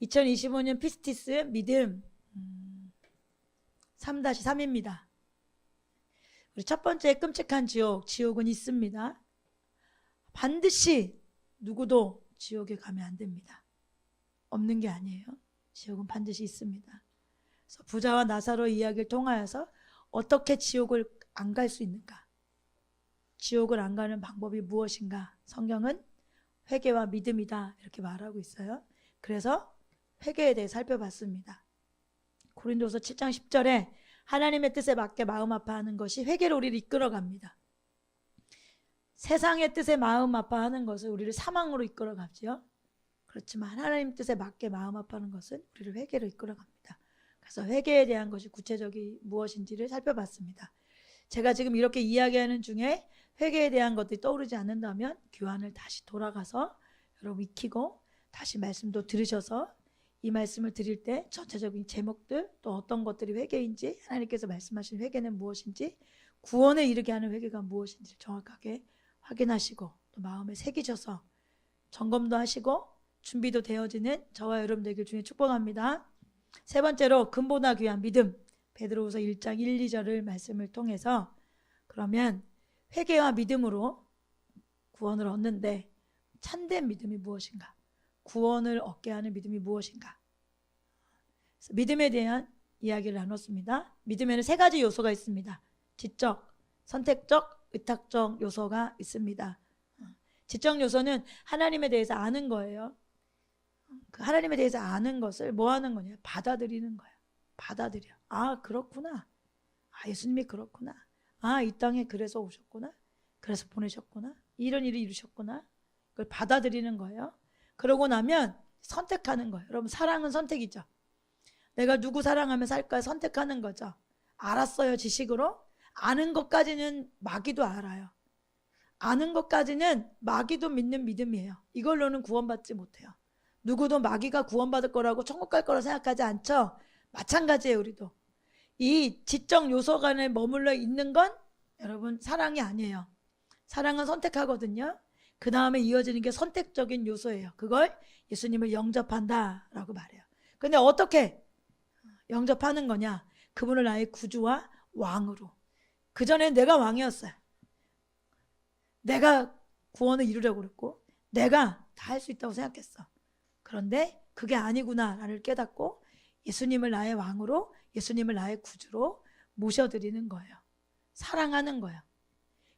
2025년 피스티스 믿음 3-3입니다. 우리 첫 번째 끔찍한 지옥은 있습니다. 반드시 누구도 지옥에 가면 안 됩니다. 없는 게 아니에요. 지옥은 반드시 있습니다. 그래서 부자와 나사로 이야기를 통하여서 어떻게 지옥을 안 갈 수 있는가, 지옥을 안 가는 방법이 무엇인가, 성경은 회개와 믿음이다 이렇게 말하고 있어요. 그래서 회개에 대해 살펴봤습니다. 고린도서 7장 10절에 하나님의 뜻에 맞게 마음 아파하는 것이 회개로 우리를 이끌어갑니다. 세상의 뜻에 마음 아파하는 것은 우리를 사망으로 이끌어가죠. 그렇지만 하나님 뜻에 맞게 마음 아파하는 것은 우리를 회개로 이끌어갑니다. 그래서 회개에 대한 것이 구체적이 무엇인지를 살펴봤습니다. 제가 지금 이렇게 이야기하는 중에 회개에 대한 것들이 떠오르지 않는다면 교환을 다시 돌아가서 여러분 익히고 다시 말씀도 들으셔서 이 말씀을 드릴 때 전체적인 제목들, 또 어떤 것들이 회개인지, 하나님께서 말씀하신 회개는 무엇인지, 구원에 이르게 하는 회개가 무엇인지를 정확하게 확인하시고 또 마음에 새기셔서 점검도 하시고 준비도 되어지는 저와 여러분 되길 주님 축복합니다. 세 번째로 근보다 귀한 믿음, 베드로후서 1장 1, 2절을 말씀을 통해서 그러면 회개와 믿음으로 구원을 얻는데 참된 믿음이 무엇인가, 구원을 얻게 하는 믿음이 무엇인가, 믿음에 대한 이야기를 나눴습니다. 믿음에는 세 가지 요소가 있습니다. 지적, 선택적, 의탁적 요소가 있습니다. 지적 요소는 하나님에 대해서 아는 거예요. 그 하나님에 대해서 아는 것을 뭐 하는 거냐, 받아들이는 거예요. 받아들여. 아 그렇구나, 아 예수님이 그렇구나, 아 이 땅에 그래서 오셨구나, 그래서 보내셨구나, 이런 일을 이루셨구나, 그걸 받아들이는 거예요. 그러고 나면 선택하는 거예요. 여러분 사랑은 선택이죠. 내가 누구 사랑하면 살까 선택하는 거죠. 알았어요 지식으로. 아는 것까지는 마귀도 알아요. 아는 것까지는 마귀도 믿는 믿음이에요. 이걸로는 구원받지 못해요. 누구도 마귀가 구원받을 거라고 천국 갈 거라고 생각하지 않죠. 마찬가지예요. 우리도 이 지적 요소 간에 머물러 있는 건 여러분 사랑이 아니에요. 사랑은 선택하거든요. 그 다음에 이어지는 게 선택적인 요소예요. 그걸 예수님을 영접한다 라고 말해요. 근데 어떻게 영접하는 거냐, 그분을 나의 구주와 왕으로. 그전엔 내가 왕이었어요. 내가 구원을 이루려고 그랬고 내가 다 할 수 있다고 생각했어. 그런데 그게 아니구나 라를 깨닫고 예수님을 나의 왕으로, 예수님을 나의 구주로 모셔드리는 거예요. 사랑하는 거예요.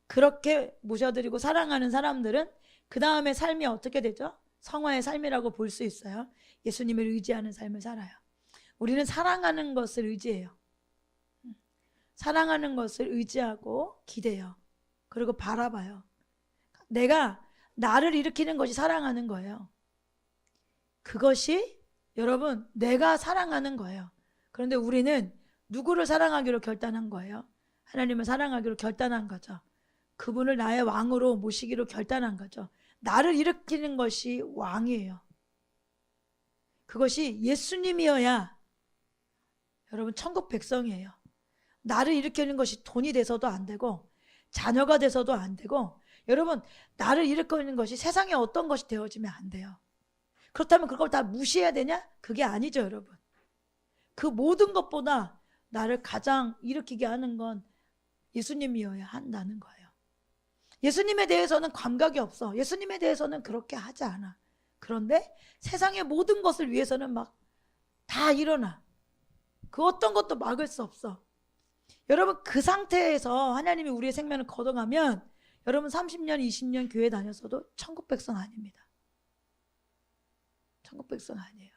그렇게 모셔드리고 사랑하는 사람들은 그 다음에 삶이 어떻게 되죠? 성화의 삶이라고 볼 수 있어요. 예수님을 의지하는 삶을 살아요. 우리는 사랑하는 것을 의지해요. 사랑하는 것을 의지하고 기대요. 그리고 바라봐요. 내가 나를 일으키는 것이 사랑하는 거예요. 그것이 여러분 내가 사랑하는 거예요. 그런데 우리는 누구를 사랑하기로 결단한 거예요? 하나님을 사랑하기로 결단한 거죠. 그분을 나의 왕으로 모시기로 결단한 거죠. 나를 일으키는 것이 왕이에요. 그것이 예수님이어야 여러분 천국 백성이에요. 나를 일으키는 것이 돈이 돼서도 안 되고 자녀가 돼서도 안 되고, 여러분 나를 일으키는 것이 세상에 어떤 것이 되어지면 안 돼요. 그렇다면 그걸 다 무시해야 되냐? 그게 아니죠. 여러분 그 모든 것보다 나를 가장 일으키게 하는 건 예수님이어야 한다는 거예요. 예수님에 대해서는 감각이 없어. 예수님에 대해서는 그렇게 하지 않아. 그런데 세상의 모든 것을 위해서는 막 다 일어나. 그 어떤 것도 막을 수 없어. 여러분 그 상태에서 하나님이 우리의 생명을 걷어가면 여러분 30년 20년 교회 다녔어도 천국 백성 아닙니다. 천국 백성 아니에요.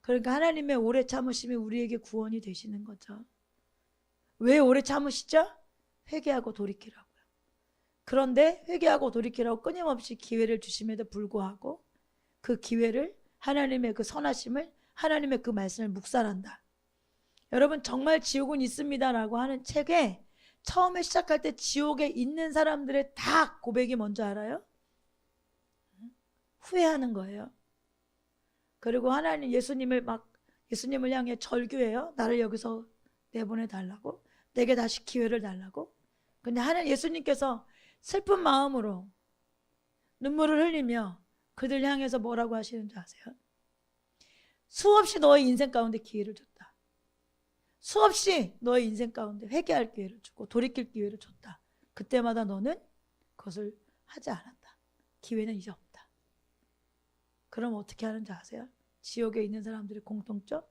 그러니까 하나님의 오래 참으심이 우리에게 구원이 되시는 거죠. 왜 오래 참으시죠? 회개하고 돌이키라고요. 그런데 회개하고 돌이키라고 끊임없이 기회를 주심에도 불구하고 그 기회를, 하나님의 그 선하심을, 하나님의 그 말씀을 묵살한다. 여러분 정말 지옥은 있습니다라고 하는 책에 처음에 시작할 때 지옥에 있는 사람들의 다 고백이 뭔지 알아요? 후회하는 거예요. 그리고 하나님 예수님을 향해 절규해요. 나를 여기서 내보내 달라고, 내게 다시 기회를 달라고. 근데 하나님 예수님께서 슬픈 마음으로 눈물을 흘리며 그들 향해서 뭐라고 하시는 줄 아세요? 수없이 너의 인생 가운데 기회를 줬다. 수없이 너의 인생 가운데 회개할 기회를 주고 돌이킬 기회를 줬다. 그때마다 너는 그것을 하지 않았다. 기회는 이제 없다. 그럼 어떻게 하는지 아세요? 지옥에 있는 사람들의 공통점?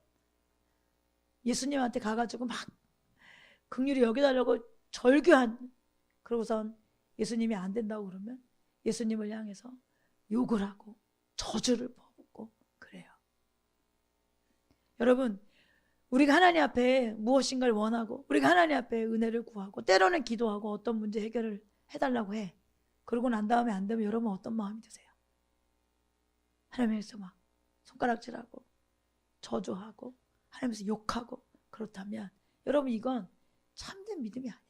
예수님한테 가가지고 막 긍휼히 여겨달라고 절규한, 그러고선 예수님이 안 된다고 그러면 예수님을 향해서 욕을 하고 저주를 퍼붓고 그래요. 여러분, 우리가 하나님 앞에 무엇인가를 원하고 우리가 하나님 앞에 은혜를 구하고 때로는 기도하고 어떤 문제 해결을 해달라고 해. 그러고 난 다음에 안 되면 여러분 어떤 마음이 드세요? 하나님에서 막 손가락질하고 저주하고 하나님에서 욕하고 그렇다면 여러분 이건 참된 믿음이 아니에요.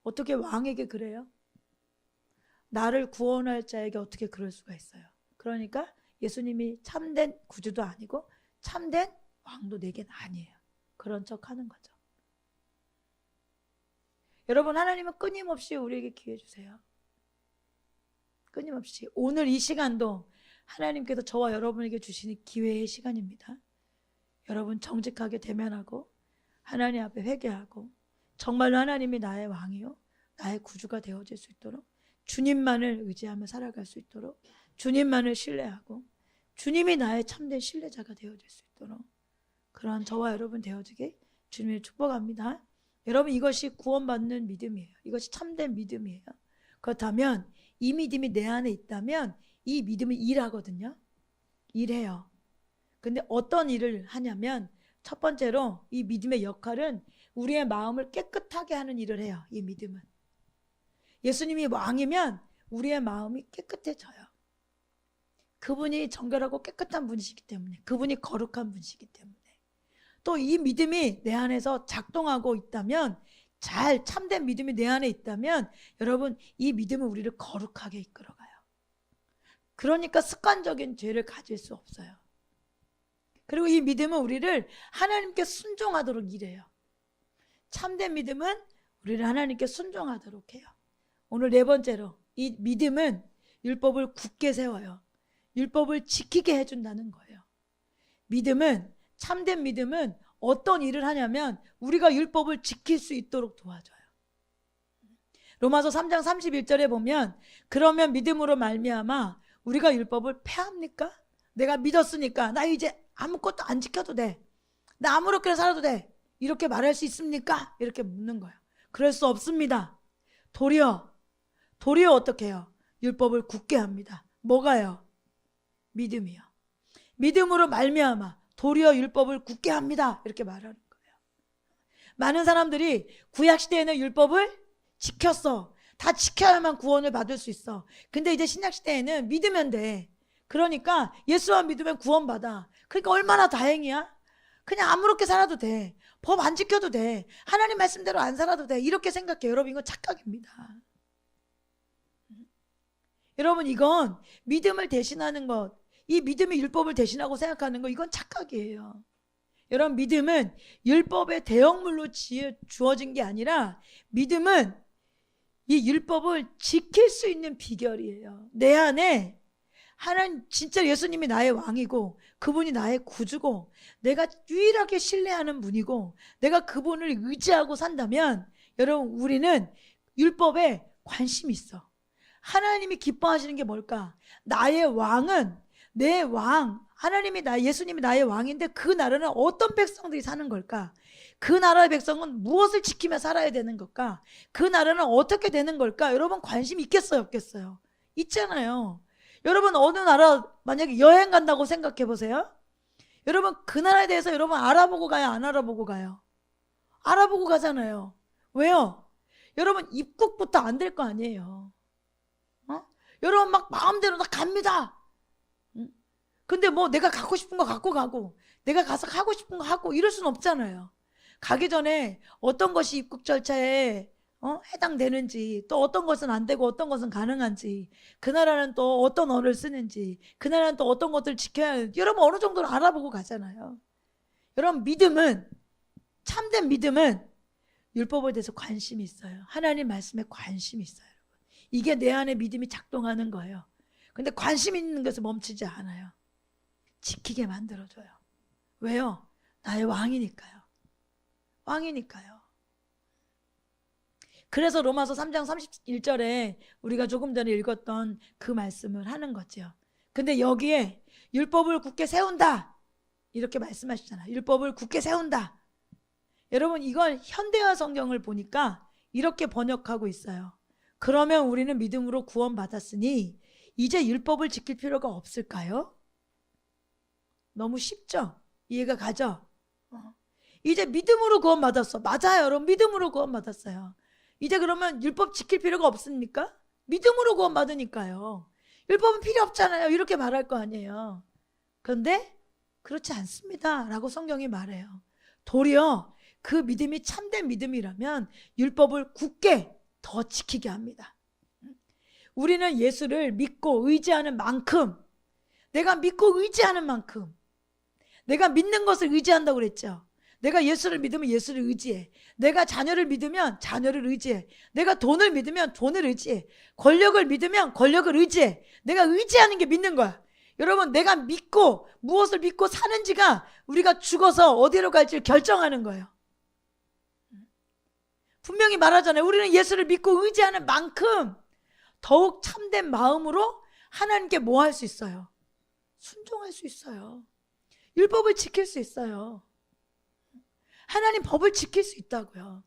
어떻게 왕에게 그래요? 나를 구원할 자에게 어떻게 그럴 수가 있어요? 그러니까 예수님이 참된 구주도 아니고 참된 왕도 내겐 아니에요. 그런 척 하는 거죠. 여러분, 하나님은 끊임없이 우리에게 기회 주세요. 끊임없이. 오늘 이 시간도 하나님께서 저와 여러분에게 주시는 기회의 시간입니다. 여러분 정직하게 대면하고 하나님 앞에 회개하고 정말로 하나님이 나의 왕이요 나의 구주가 되어질 수 있도록 주님만을 의지하며 살아갈 수 있도록 주님만을 신뢰하고 주님이 나의 참된 신뢰자가 되어질 수 있도록 그런 저와 여러분 되어지게 주님을 축복합니다. 여러분 이것이 구원받는 믿음이에요. 이것이 참된 믿음이에요. 그렇다면 이 믿음이 내 안에 있다면 이 믿음이 일하거든요. 일해요. 근데 어떤 일을 하냐면 첫 번째로 이 믿음의 역할은 우리의 마음을 깨끗하게 하는 일을 해요. 이 믿음은. 예수님이 왕이면 우리의 마음이 깨끗해져요. 그분이 정결하고 깨끗한 분이시기 때문에 그분이 거룩한 분이시기 때문에 또 이 믿음이 내 안에서 작동하고 있다면 잘 참된 믿음이 내 안에 있다면 여러분 이 믿음은 우리를 거룩하게 이끌어가요. 그러니까 습관적인 죄를 가질 수 없어요. 그리고 이 믿음은 우리를 하나님께 순종하도록 일해요. 참된 믿음은 우리를 하나님께 순종하도록 해요. 오늘 네 번째로 이 믿음은 율법을 굳게 세워요. 율법을 지키게 해준다는 거예요. 믿음은 참된 믿음은 어떤 일을 하냐면 우리가 율법을 지킬 수 있도록 도와줘요. 로마서 3장 31절에 보면 그러면 믿음으로 말미암아 우리가 율법을 폐합니까? 내가 믿었으니까 나 이제 아무것도 안 지켜도 돼. 나 아무렇게나 살아도 돼. 이렇게 말할 수 있습니까? 이렇게 묻는 거예요. 그럴 수 없습니다. 도리어 어떻게 해요? 율법을 굳게 합니다. 뭐가요? 믿음이요. 믿음으로 말미암아 도리어 율법을 굳게 합니다. 이렇게 말하는 거예요. 많은 사람들이 구약시대에는 율법을 지켰어. 다 지켜야만 구원을 받을 수 있어. 근데 이제 신약시대에는 믿으면 돼. 그러니까 예수만 믿으면 구원받아. 그러니까 얼마나 다행이야. 그냥 아무렇게 살아도 돼. 법 안 지켜도 돼. 하나님 말씀대로 안 살아도 돼. 이렇게 생각해요. 여러분 이건 착각입니다. 여러분 이건 믿음을 대신하는 것, 이 믿음이 율법을 대신하고 생각하는 거 이건 착각이에요. 여러분 믿음은 율법의 대형물로 주어진 게 아니라 믿음은 이 율법을 지킬 수 있는 비결이에요. 내 안에 하나님 진짜 예수님이 나의 왕이고 그분이 나의 구주고 내가 유일하게 신뢰하는 분이고 내가 그분을 의지하고 산다면 여러분 우리는 율법에 관심이 있어. 하나님이 기뻐하시는 게 뭘까? 나의 왕은 내 왕, 하나님이 예수님이 나의 왕인데 그 나라는 어떤 백성들이 사는 걸까? 그 나라의 백성은 무엇을 지키며 살아야 되는 걸까? 그 나라는 어떻게 되는 걸까? 여러분 관심 있겠어요, 없겠어요? 있잖아요. 여러분 어느 나라 만약에 여행 간다고 생각해 보세요. 여러분 그 나라에 대해서 여러분 알아보고 가요, 안 알아보고 가요? 알아보고 가잖아요. 왜요? 여러분 입국부터 안 될 거 아니에요. 여러분 막 마음대로 나 갑니다. 근데 뭐 내가 갖고 싶은 거 갖고 가고 내가 가서 하고 싶은 거 하고 이럴 수는 없잖아요. 가기 전에 어떤 것이 입국 절차에 해당되는지 또 어떤 것은 안 되고 어떤 것은 가능한지 그 나라는 또 어떤 언어를 쓰는지 그 나라는 또 어떤 것들을 지켜야 하는지 여러분 어느 정도는 알아보고 가잖아요. 여러분 믿음은 참된 믿음은 율법에 대해서 관심이 있어요. 하나님 말씀에 관심이 있어요. 이게 내 안에 믿음이 작동하는 거예요. 근데 관심 있는 것에 멈추지 않아요. 지키게 만들어줘요. 왜요? 나의 왕이니까요. 왕이니까요. 그래서 로마서 3장 31절에 우리가 조금 전에 읽었던 그 말씀을 하는 거죠. 근데 여기에 율법을 굳게 세운다 이렇게 말씀하시잖아요. 율법을 굳게 세운다. 여러분 이건 현대화 성경을 보니까 이렇게 번역하고 있어요. 그러면 우리는 믿음으로 구원받았으니 이제 율법을 지킬 필요가 없을까요? 너무 쉽죠? 이해가 가죠? 이제 믿음으로 구원받았어. 맞아요, 여러분. 믿음으로 구원받았어요. 이제 그러면 율법 지킬 필요가 없습니까? 믿음으로 구원받으니까요. 율법은 필요 없잖아요. 이렇게 말할 거 아니에요. 그런데 그렇지 않습니다 라고 성경이 말해요. 도리어 그 믿음이 참된 믿음이라면 율법을 굳게 더 지키게 합니다. 우리는 예수를 믿고 의지하는 만큼, 내가 믿고 의지하는 만큼, 내가 믿는 것을 의지한다고 그랬죠. 내가 예수를 믿으면 예수를 의지해. 내가 자녀를 믿으면 자녀를 의지해. 내가 돈을 믿으면 돈을 의지해. 권력을 믿으면 권력을 의지해. 내가 의지하는 게 믿는 거야. 여러분, 내가 믿고 무엇을 믿고 사는지가 우리가 죽어서 어디로 갈지를 결정하는 거예요. 분명히 말하잖아요. 우리는 예수를 믿고 의지하는 만큼 더욱 참된 마음으로 하나님께 뭐 할 수 있어요? 순종할 수 있어요. 율법을 지킬 수 있어요. 하나님 법을 지킬 수 있다고요.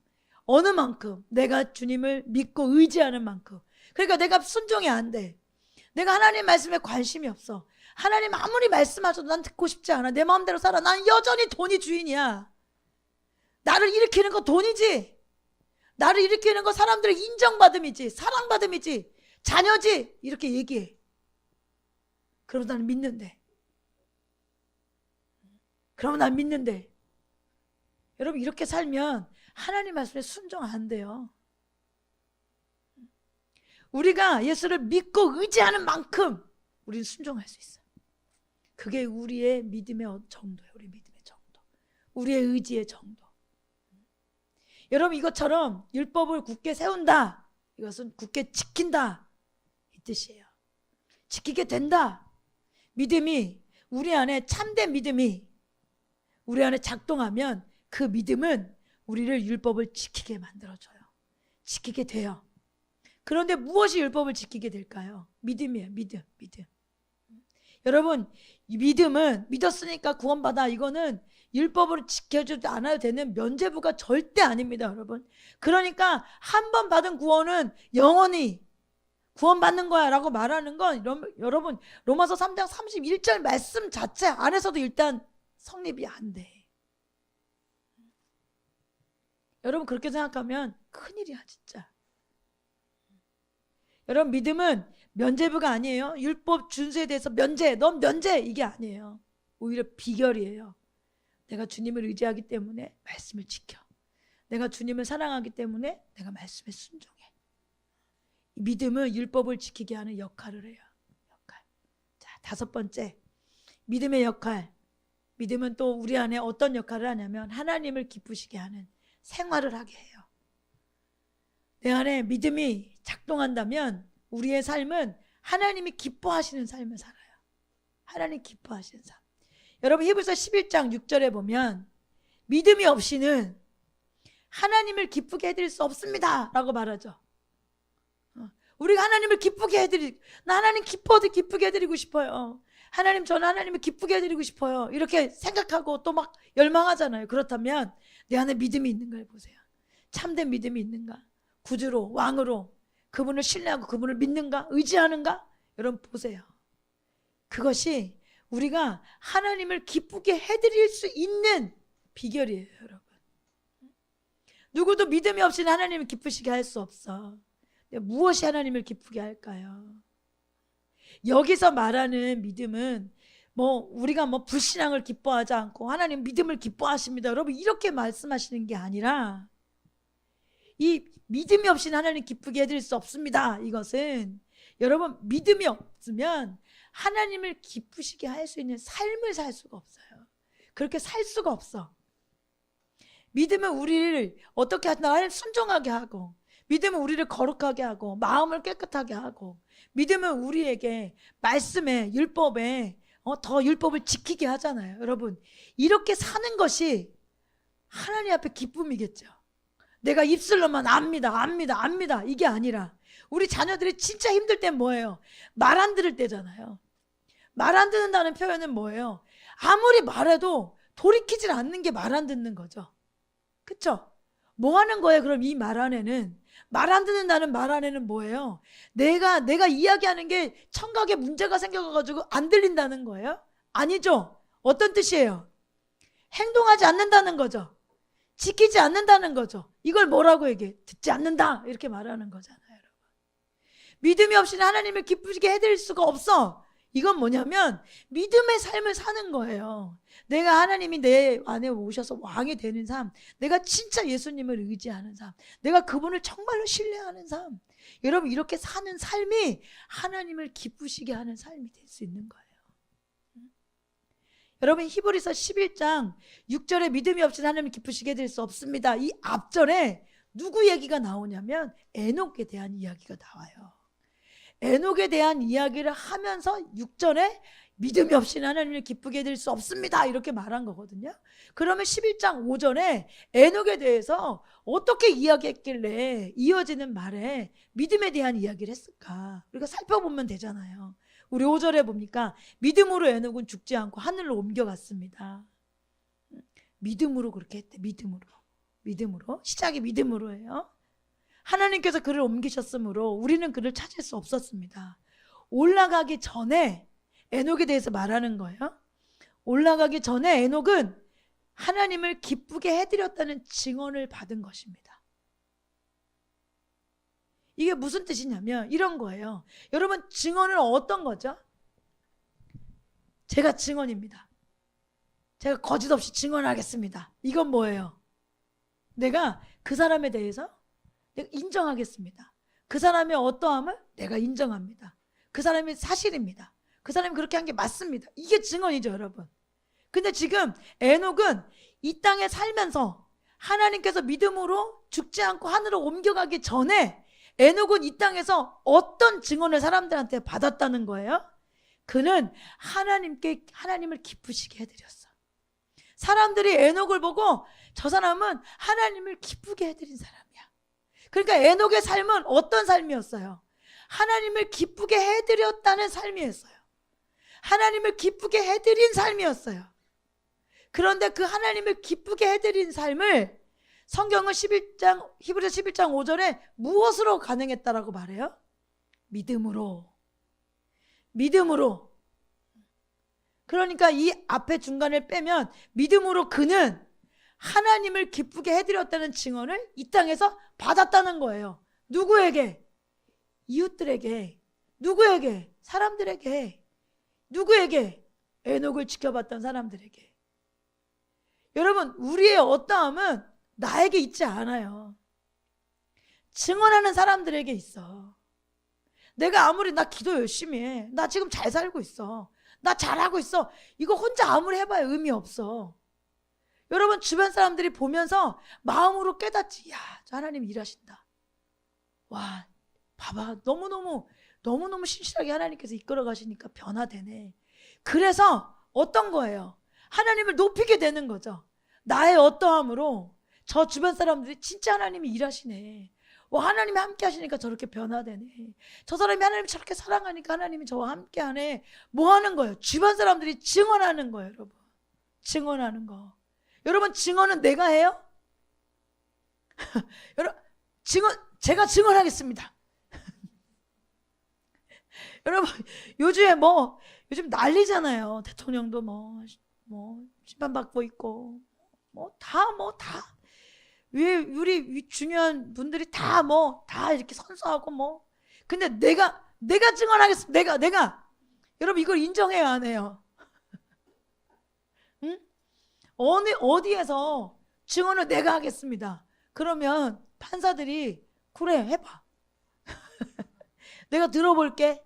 어느 만큼? 내가 주님을 믿고 의지하는 만큼. 그러니까 내가 순종이 안 돼. 내가 하나님 말씀에 관심이 없어. 하나님 아무리 말씀하셔도 난 듣고 싶지 않아. 내 마음대로 살아. 난 여전히 돈이 주인이야. 나를 일으키는 거 돈이지. 나를 일으키는 거 사람들의 인정받음이지. 사랑받음이지. 자녀지. 이렇게 얘기해. 그럼 나는 믿는데. 그러면 난 믿는데. 여러분 이렇게 살면 하나님 말씀에 순종 안 돼요. 우리가 예수를 믿고 의지하는 만큼 우리는 순종할 수 있어요. 그게 우리의 믿음의 정도예요. 우리 믿음의 정도. 우리의 의지의 정도. 여러분 이것처럼 율법을 굳게 세운다. 이것은 굳게 지킨다. 이 뜻이에요. 지키게 된다. 믿음이 우리 안에 참된 믿음이 우리 안에 작동하면 그 믿음은 우리를 율법을 지키게 만들어줘요. 지키게 돼요. 그런데 무엇이 율법을 지키게 될까요? 믿음이에요. 믿음. 여러분 믿음은 믿었으니까 구원받아. 이거는 율법으로 지켜주지 않아도 되는 면죄부가 절대 아닙니다. 여러분. 그러니까 한 번 받은 구원은 영원히 구원받는 거야 라고 말하는 건 여러분 로마서 3장 31절 말씀 자체 안에서도 일단 성립이 안 돼. 여러분 그렇게 생각하면 큰일이야 진짜. 여러분 믿음은 면죄부가 아니에요. 율법 준수에 대해서 면죄, 넌 면죄 이게 아니에요. 오히려 비결이에요. 내가 주님을 의지하기 때문에 말씀을 지켜. 내가 주님을 사랑하기 때문에 내가 말씀에 순종해. 믿음은 율법을 지키게 하는 역할을 해요. 역할. 자, 5번째 믿음의 역할. 믿음은 또 우리 안에 어떤 역할을 하냐면 하나님을 기쁘시게 하는 생활을 하게 해요. 내 안에 믿음이 작동한다면 우리의 삶은 하나님이 기뻐하시는 삶을 살아요. 하나님 기뻐하시는 삶. 여러분 히브리서 11장 6절에 보면 믿음이 없이는 하나님을 기쁘게 해드릴 수 없습니다 라고 말하죠. 우리가 하나님을 기쁘게 나 하나님 기쁘게 해드리고 싶어요. 하나님 저는 하나님을 기쁘게 해드리고 싶어요. 이렇게 생각하고 또 막 열망하잖아요. 그렇다면 내 안에 믿음이 있는가 보세요. 참된 믿음이 있는가? 구주로 왕으로 그분을 신뢰하고 그분을 믿는가? 의지하는가? 여러분 보세요. 그것이 우리가 하나님을 기쁘게 해드릴 수 있는 비결이에요. 여러분. 누구도 믿음이 없이는 하나님을 기쁘시게 할 수 없어. 무엇이 하나님을 기쁘게 할까요? 여기서 말하는 믿음은 우리가 불신앙을 기뻐하지 않고 하나님 믿음을 기뻐하십니다. 여러분 이렇게 말씀하시는 게 아니라 이 믿음이 없이는 하나님 기쁘게 해드릴 수 없습니다. 이것은 여러분 믿음이 없으면 하나님을 기쁘시게 할 수 있는 삶을 살 수가 없어요. 그렇게 살 수가 없어. 믿음은 우리를 어떻게 하나 하나님 순종하게 하고 믿음은 우리를 거룩하게 하고 마음을 깨끗하게 하고, 믿음은 우리에게 말씀에, 율법에 더 율법을 지키게 하잖아요. 여러분, 이렇게 사는 것이 하나님 앞에 기쁨이겠죠. 내가 입술로만 압니다 이게 아니라, 우리 자녀들이 진짜 힘들 땐 뭐예요? 말 안 들을 때잖아요. 말 안 듣는다는 표현은 뭐예요? 아무리 말해도 돌이키질 않는 게 말 안 듣는 거죠. 그쵸? 뭐 하는 거예요? 그럼 이 말 안에는, 말 안 듣는다는 말 안에는 뭐예요? 내가 이야기하는 게 청각에 문제가 생겨가지고 안 들린다는 거예요? 아니죠. 어떤 뜻이에요? 행동하지 않는다는 거죠. 지키지 않는다는 거죠. 이걸 뭐라고 얘기해? 듣지 않는다, 이렇게 말하는 거잖아요. 여러분, 믿음이 없이는 하나님을 기쁘시게 해드릴 수가 없어. 이건 뭐냐면 믿음의 삶을 사는 거예요. 내가 하나님이 내 안에 오셔서 왕이 되는 삶, 내가 진짜 예수님을 의지하는 삶, 내가 그분을 정말로 신뢰하는 삶, 여러분, 이렇게 사는 삶이 하나님을 기쁘시게 하는 삶이 될 수 있는 거예요. 여러분, 히브리서 11장 6절에 믿음이 없이는 하나님을 기쁘시게 해드릴 수 없습니다, 이 앞절에 누구 얘기가 나오냐면 에녹에 대한 이야기가 나와요. 에녹에 대한 이야기를 하면서 6절에 믿음이 없이는 하나님을 기쁘게 해드릴 수 없습니다, 이렇게 말한 거거든요. 그러면 11장 5절에 에녹에 대해서 어떻게 이야기했길래 이어지는 말에 믿음에 대한 이야기를 했을까? 우리가 살펴보면 되잖아요. 우리 5절에 봅니까? 믿음으로 에녹은 죽지 않고 하늘로 옮겨갔습니다. 믿음으로 그렇게 했대. 믿음으로. 시작이 믿음으로예요. 하나님께서 그를 옮기셨으므로 우리는 그를 찾을 수 없었습니다. 올라가기 전에 에녹에 대해서 말하는 거예요. 올라가기 전에 에녹은 하나님을 기쁘게 해드렸다는 증언을 받은 것입니다. 이게 무슨 뜻이냐면 이런 거예요. 여러분, 증언은 어떤 거죠? 제가 증언입니다. 제가 거짓 없이 증언하겠습니다. 이건 뭐예요? 내가 그 사람에 대해서 내가 인정하겠습니다. 그 사람의 어떠함을 내가 인정합니다. 그 사람이 사실입니다. 그 사람이 그렇게 한 게 맞습니다. 이게 증언이죠, 여러분. 근데 지금 에녹은 이 땅에 살면서 하나님께서 믿음으로 죽지 않고 하늘로 옮겨가기 전에 에녹은 이 땅에서 어떤 증언을 사람들한테 받았다는 거예요? 그는 하나님을 기쁘시게 해드렸어. 사람들이 에녹을 보고 저 사람은 하나님을 기쁘게 해드린 사람이야. 그러니까 에녹의 삶은 어떤 삶이었어요? 하나님을 기쁘게 해드렸다는 삶이었어요. 하나님을 기쁘게 해드린 삶이었어요. 그런데 그 하나님을 기쁘게 해드린 삶을 성경은 히브리서 11장 5절에 무엇으로 가능했다라고 말해요? 믿음으로. 그러니까 이 앞에 중간을 빼면 믿음으로 그는 하나님을 기쁘게 해드렸다는 증언을 이 땅에서 받았다는 거예요. 누구에게? 이웃들에게. 누구에게? 사람들에게. 누구에게? 에녹을 지켜봤던 사람들에게. 여러분, 우리의 어떠함은 나에게 있지 않아요. 증언하는 사람들에게 있어. 내가 아무리 나 기도 열심히 해, 나 지금 잘 살고 있어, 나 잘하고 있어, 이거 혼자 아무리 해봐야 의미 없어. 여러분, 주변 사람들이 보면서 마음으로 깨닫지. 야, 저 하나님 일하신다. 와, 봐봐, 너무너무 신실하게 하나님께서 이끌어 가시니까 변화되네. 그래서 어떤 거예요? 하나님을 높이게 되는 거죠. 나의 어떠함으로 저 주변 사람들이 진짜 하나님이 일하시네, 하나님이 함께 하시니까 저렇게 변화되네, 저 사람이 하나님을 저렇게 사랑하니까 하나님이 저와 함께 하네. 뭐 하는 거예요? 주변 사람들이 증언하는 거예요. 여러분, 증언하는 거. 여러분, 증언은 내가 해요? 여러분, 제가 증언하겠습니다. 여러분, 요즘 난리잖아요. 대통령도 심판받고 있고, 다 우리 중요한 분들이 다 이렇게 선서하고 근데 내가 증언하겠습니다. 내가. 여러분, 이걸 인정해요, 안 해요? 응? 어디에서 증언을 내가 하겠습니다. 그러면 판사들이 그래, 해봐. 내가 들어볼게.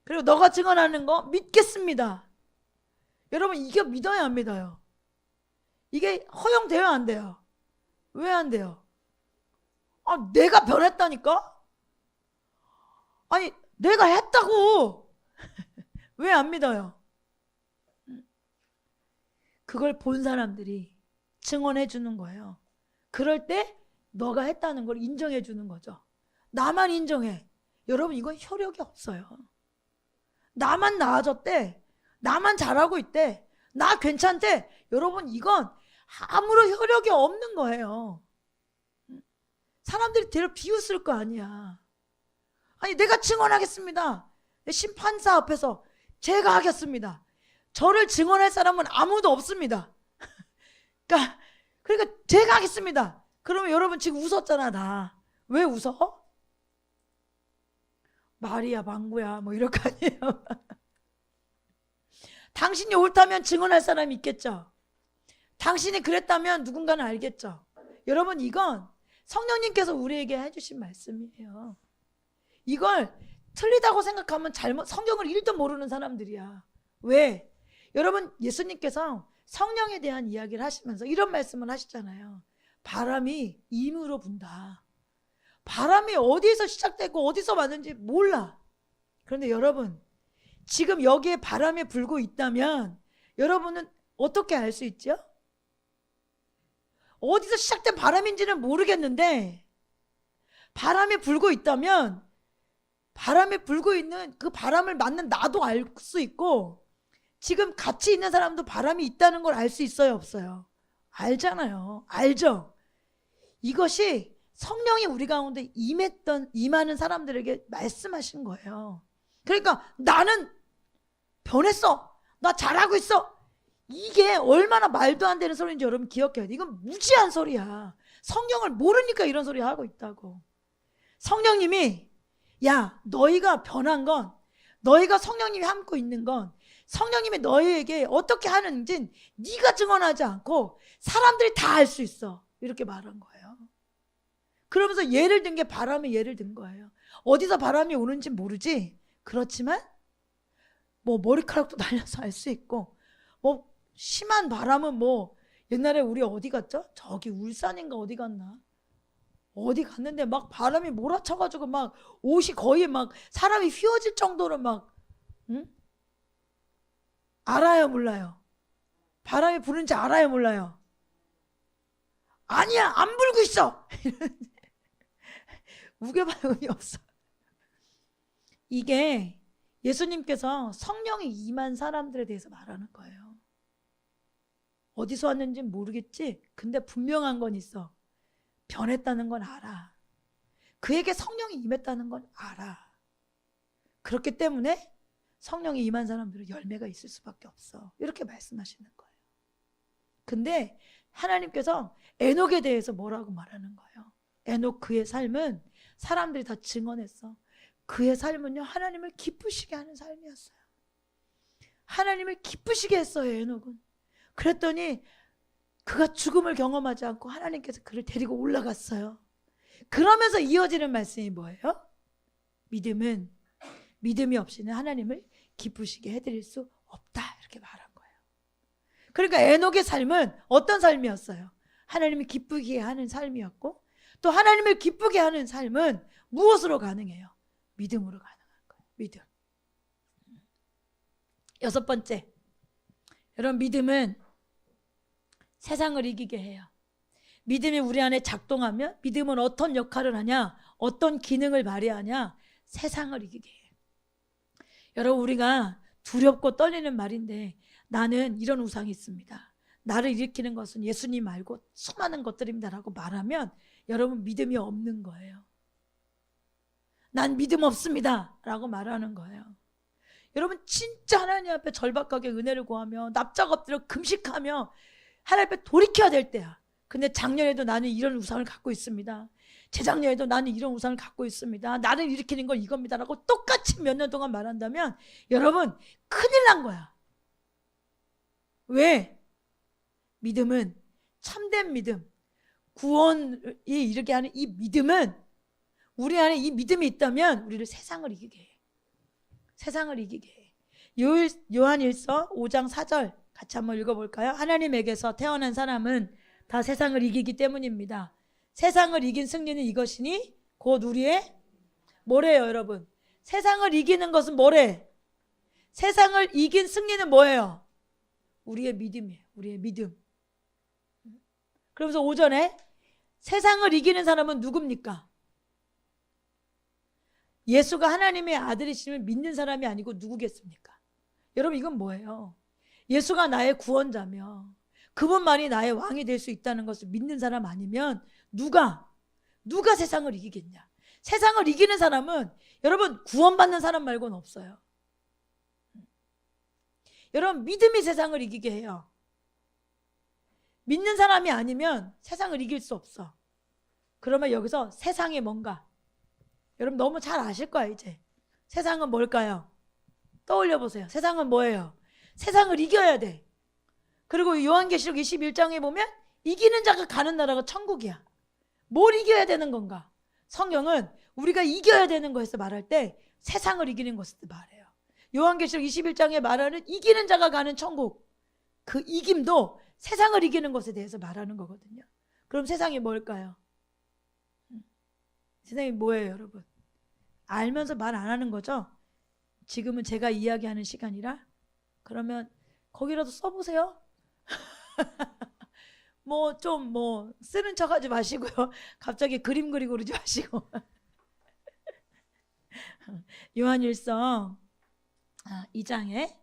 그리고 너가 증언하는 거 믿겠습니다. 여러분, 이게 믿어요, 안 믿어요? 이게 허용돼요, 안 돼요? 왜 안 돼요? 아, 내가 변했다니까? 아니, 내가 했다고. 왜 안 믿어요? 그걸 본 사람들이 증언해 주는 거예요. 그럴 때 너가 했다는 걸 인정해 주는 거죠. 나만 인정해. 여러분, 이건 효력이 없어요. 나만 나아졌대. 나만 잘하고 있대. 나 괜찮대. 여러분, 이건 아무런 효력이 없는 거예요. 사람들이 뒤를 비웃을 거 아니야. 아니, 내가 증언하겠습니다. 심판사 앞에서 제가 하겠습니다. 저를 증언할 사람은 아무도 없습니다. 그러니까 제가 하겠습니다. 그러면 여러분 지금 웃었잖아, 다. 왜 웃어? 말이야, 망구야, 뭐 이럴 거 아니에요. 당신이 옳다면 증언할 사람이 있겠죠. 당신이 그랬다면 누군가는 알겠죠. 여러분, 이건 성령님께서 우리에게 해주신 말씀이에요. 이걸 틀리다고 생각하면 성경을 1도 모르는 사람들이야. 왜? 여러분, 예수님께서 성령에 대한 이야기를 하시면서 이런 말씀을 하시잖아요. 바람이 임으로 분다. 바람이 어디에서 시작되고 어디서 왔는지 몰라. 그런데 여러분, 지금 여기에 바람이 불고 있다면 여러분은 어떻게 알 수 있죠? 어디서 시작된 바람인지는 모르겠는데 바람이 불고 있다면 바람이 불고 있는 그 바람을 맞는 나도 알 수 있고 지금 같이 있는 사람도 바람이 있다는 걸 알 수 있어요, 없어요? 알잖아요. 알죠? 이것이 성령이 우리 가운데 임하는 사람들에게 말씀하신 거예요. 그러니까 나는 변했어. 나 잘하고 있어. 이게 얼마나 말도 안 되는 소리인지 여러분 기억해야 돼. 이건 무지한 소리야. 성경을 모르니까 이런 소리 하고 있다고. 성령님이 야, 너희가 변한 건, 너희가 성령님이 함고 있는 건 성령님이 너희에게 어떻게 하는지 네가 증언하지 않고 사람들이 다 알 수 있어. 이렇게 말한 거예요. 그러면서 예를 든 게 바람의 예를 든 거예요. 어디서 바람이 오는지 모르지. 그렇지만 뭐 머리카락도 날려서 알 수 있고 뭐 심한 바람은 뭐 옛날에 우리 어디 갔죠? 저기 울산인가 어디 갔나? 어디 갔는데 막 바람이 몰아쳐가지고 막 옷이 거의 막 사람이 휘어질 정도로 막 응? 알아요, 몰라요? 바람이 부는지 알아요, 몰라요? 아니야, 안 불고 있어. 우겨봐야 의미 없어. 이게 예수님께서 성령이 임한 사람들에 대해서 말하는 거예요. 어디서 왔는지 모르겠지. 근데 분명한 건 있어. 변했다는 건 알아. 그에게 성령이 임했다는 건 알아. 그렇기 때문에 성령이 임한 사람들은 열매가 있을 수밖에 없어. 이렇게 말씀하시는 거예요. 근데 하나님께서 에녹에 대해서 뭐라고 말하는 거예요? 에녹 그의 삶은 사람들이 다 증언했어. 그의 삶은요, 하나님을 기쁘시게 하는 삶이었어요. 하나님을 기쁘시게 했어요, 에녹은. 그랬더니 그가 죽음을 경험하지 않고 하나님께서 그를 데리고 올라갔어요. 그러면서 이어지는 말씀이 뭐예요? 믿음은 믿음이 없이는 하나님을 기쁘시게 해드릴 수 없다. 이렇게 말한 거예요. 그러니까 에녹의 삶은 어떤 삶이었어요? 하나님을 기쁘게 하는 삶이었고 또 하나님을 기쁘게 하는 삶은 무엇으로 가능해요? 믿음으로 가능한 거예요. 믿음. 6번째, 여러분, 믿음은 세상을 이기게 해요. 믿음이 우리 안에 작동하면 믿음은 어떤 역할을 하냐, 어떤 기능을 발휘하냐, 세상을 이기게 해요. 여러분, 우리가 두렵고 떨리는 말인데 나는 이런 우상이 있습니다. 나를 일으키는 것은 예수님 말고 수많은 것들입니다 라고 말하면 여러분 믿음이 없는 거예요. 난 믿음 없습니다 라고 말하는 거예요. 여러분 진짜 하나님 앞에 절박하게 은혜를 구하며 납작 엎드려 금식하며 하나님 앞에 돌이켜야 될 때야. 근데 작년에도 나는 이런 우상을 갖고 있습니다. 재작년에도 나는 이런 우상을 갖고 있습니다. 나를 일으키는 건 이겁니다 라고 똑같이 몇 년 동안 말한다면 여러분 큰일 난 거야. 왜? 믿음은 참된 믿음, 구원이 이르게 하는 이 믿음은 우리 안에 이 믿음이 있다면 우리를 세상을 이기게 해. 세상을 이기게 해. 요한일서 5장 4절 같이 한번 읽어볼까요? 하나님에게서 태어난 사람은 다 세상을 이기기 때문입니다. 세상을 이긴 승리는 이것이니 곧 우리의 뭐래요 여러분? 세상을 이기는 것은 뭐래? 세상을 이긴 승리는 뭐예요? 우리의 믿음이에요. 우리의 믿음. 그러면서 오전에 세상을 이기는 사람은 누굽니까? 예수가 하나님의 아들이심을 믿는 사람이 아니고 누구겠습니까? 여러분 이건 뭐예요? 예수가 나의 구원자며 그분만이 나의 왕이 될 수 있다는 것을 믿는 사람 아니면 누가 세상을 이기겠냐? 세상을 이기는 사람은 여러분 구원받는 사람 말고는 없어요. 여러분 믿음이 세상을 이기게 해요. 믿는 사람이 아니면 세상을 이길 수 없어. 그러면 여기서 세상이 뭔가 여러분 너무 잘 아실 거야 이제. 세상은 뭘까요? 떠올려 보세요. 세상은 뭐예요? 세상을 이겨야 돼. 그리고 요한계시록 21장에 보면 이기는 자가 가는 나라가 천국이야. 뭘 이겨야 되는 건가? 성경은 우리가 이겨야 되는 것에서 말할 때 세상을 이기는 것을 말해요. 요한계시록 21장에 말하는 이기는 자가 가는 천국, 그 이김도 세상을 이기는 것에 대해서 말하는 거거든요. 그럼 세상이 뭘까요? 세상이 뭐예요 여러분? 알면서 말 안 하는 거죠? 지금은 제가 이야기하는 시간이라 그러면 거기라도 써보세요. 뭐 좀 쓰는 척 하지 마시고요. 갑자기 그림 그리고 그러지 마시고. 요한일서 2장에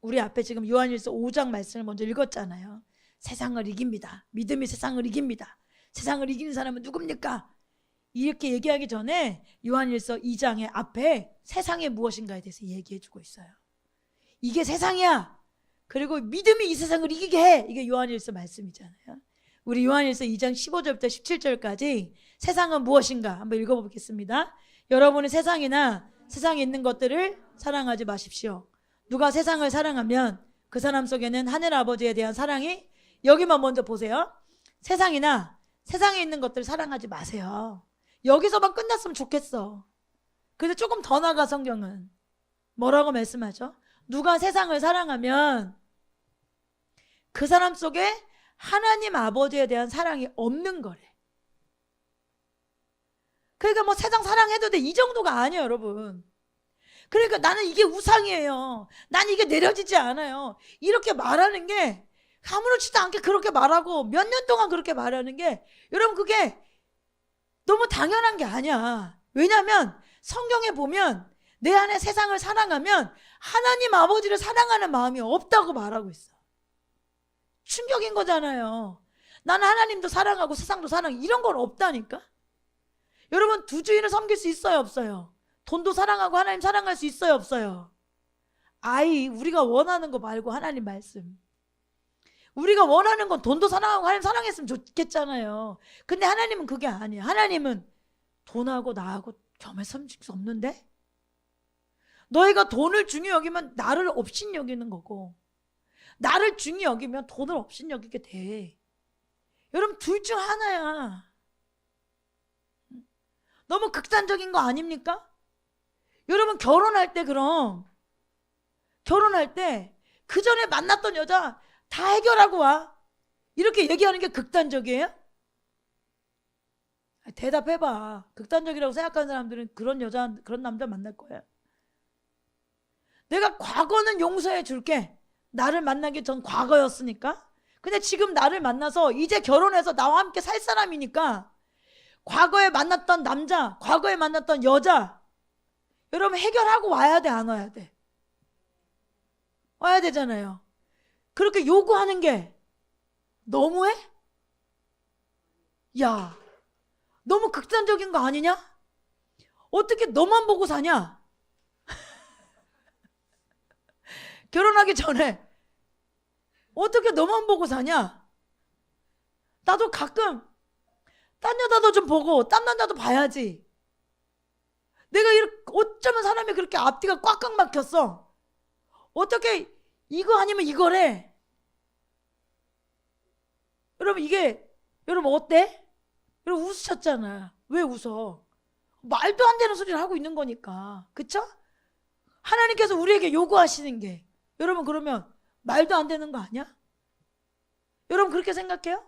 우리 앞에 지금 요한일서 5장 말씀을 먼저 읽었잖아요. 세상을 이깁니다. 믿음이 세상을 이깁니다. 세상을 이기는 사람은 누굽니까? 이렇게 얘기하기 전에 요한일서 2장의 앞에 세상이 무엇인가에 대해서 얘기해 주고 있어요. 이게 세상이야. 그리고 믿음이 이 세상을 이기게 해. 이게 요한일서 말씀이잖아요. 우리 요한일서 2장 15절부터 17절까지 세상은 무엇인가 한번 읽어보겠습니다. 여러분은 세상이나 세상에 있는 것들을 사랑하지 마십시오. 누가 세상을 사랑하면 그 사람 속에는 하늘 아버지에 대한 사랑이, 여기만 먼저 보세요. 세상이나 세상에 있는 것들을 사랑하지 마세요. 여기서만 끝났으면 좋겠어. 근데 조금 더 나가 성경은 뭐라고 말씀하죠? 누가 세상을 사랑하면 그 사람 속에 하나님 아버지에 대한 사랑이 없는 거래. 그러니까 뭐 세상 사랑해도 돼 이 정도가 아니에요 여러분. 그러니까 나는 이게 우상이에요, 난 이게 내려지지 않아요, 이렇게 말하는 게 아무렇지도 않게 그렇게 말하고 몇 년 동안 그렇게 말하는 게 여러분 그게 너무 당연한 게 아니야. 왜냐하면 성경에 보면 내 안에 세상을 사랑하면 하나님 아버지를 사랑하는 마음이 없다고 말하고 있어. 충격인 거잖아요. 나는 하나님도 사랑하고 세상도 사랑해, 이런 건 없다니까. 여러분 두 주인을 섬길 수 있어요 없어요? 돈도 사랑하고 하나님 사랑할 수 있어요 없어요? 우리가 원하는 거 말고 하나님 말씀. 우리가 원하는 건 돈도 사랑하고 하나님 사랑했으면 좋겠잖아요. 근데 하나님은 그게 아니에요. 하나님은 돈하고 나하고 겸해 섬길 수 없는데, 너희가 돈을 중요히 여기면 나를 업신 여기는 거고, 나를 중요히 여기면 돈을 업신 여기게 돼. 여러분 둘 중 하나야. 너무 극단적인 거 아닙니까? 여러분 결혼할 때 그 전에 만났던 여자 다 해결하고 와, 이렇게 얘기하는 게 극단적이에요? 대답해봐. 극단적이라고 생각하는 사람들은 그런 여자 그런 남자 만날 거야. 내가 과거는 용서해 줄게, 나를 만나기 전 과거였으니까. 근데 지금 나를 만나서 이제 결혼해서 나와 함께 살 사람이니까 과거에 만났던 남자, 과거에 만났던 여자 여러분 해결하고 와야 돼 안 와야 돼? 와야 되잖아요. 그렇게 요구하는 게 너무해? 야, 너무 극단적인 거 아니냐? 어떻게 너만 보고 사냐? 결혼하기 전에 어떻게 너만 보고 사냐? 나도 가끔 딴 여자도 좀 보고 딴 남자도 봐야지. 내가 이렇게 어쩌면 사람이 그렇게 앞뒤가 꽉꽉 막혔어. 어떻게 이거 아니면 이거래. 여러분 여러분 어때? 여러분 웃으셨잖아. 왜 웃어? 말도 안 되는 소리를 하고 있는 거니까. 그쵸? 하나님께서 우리에게 요구하시는 게 여러분 그러면 말도 안 되는 거 아니야? 여러분 그렇게 생각해요?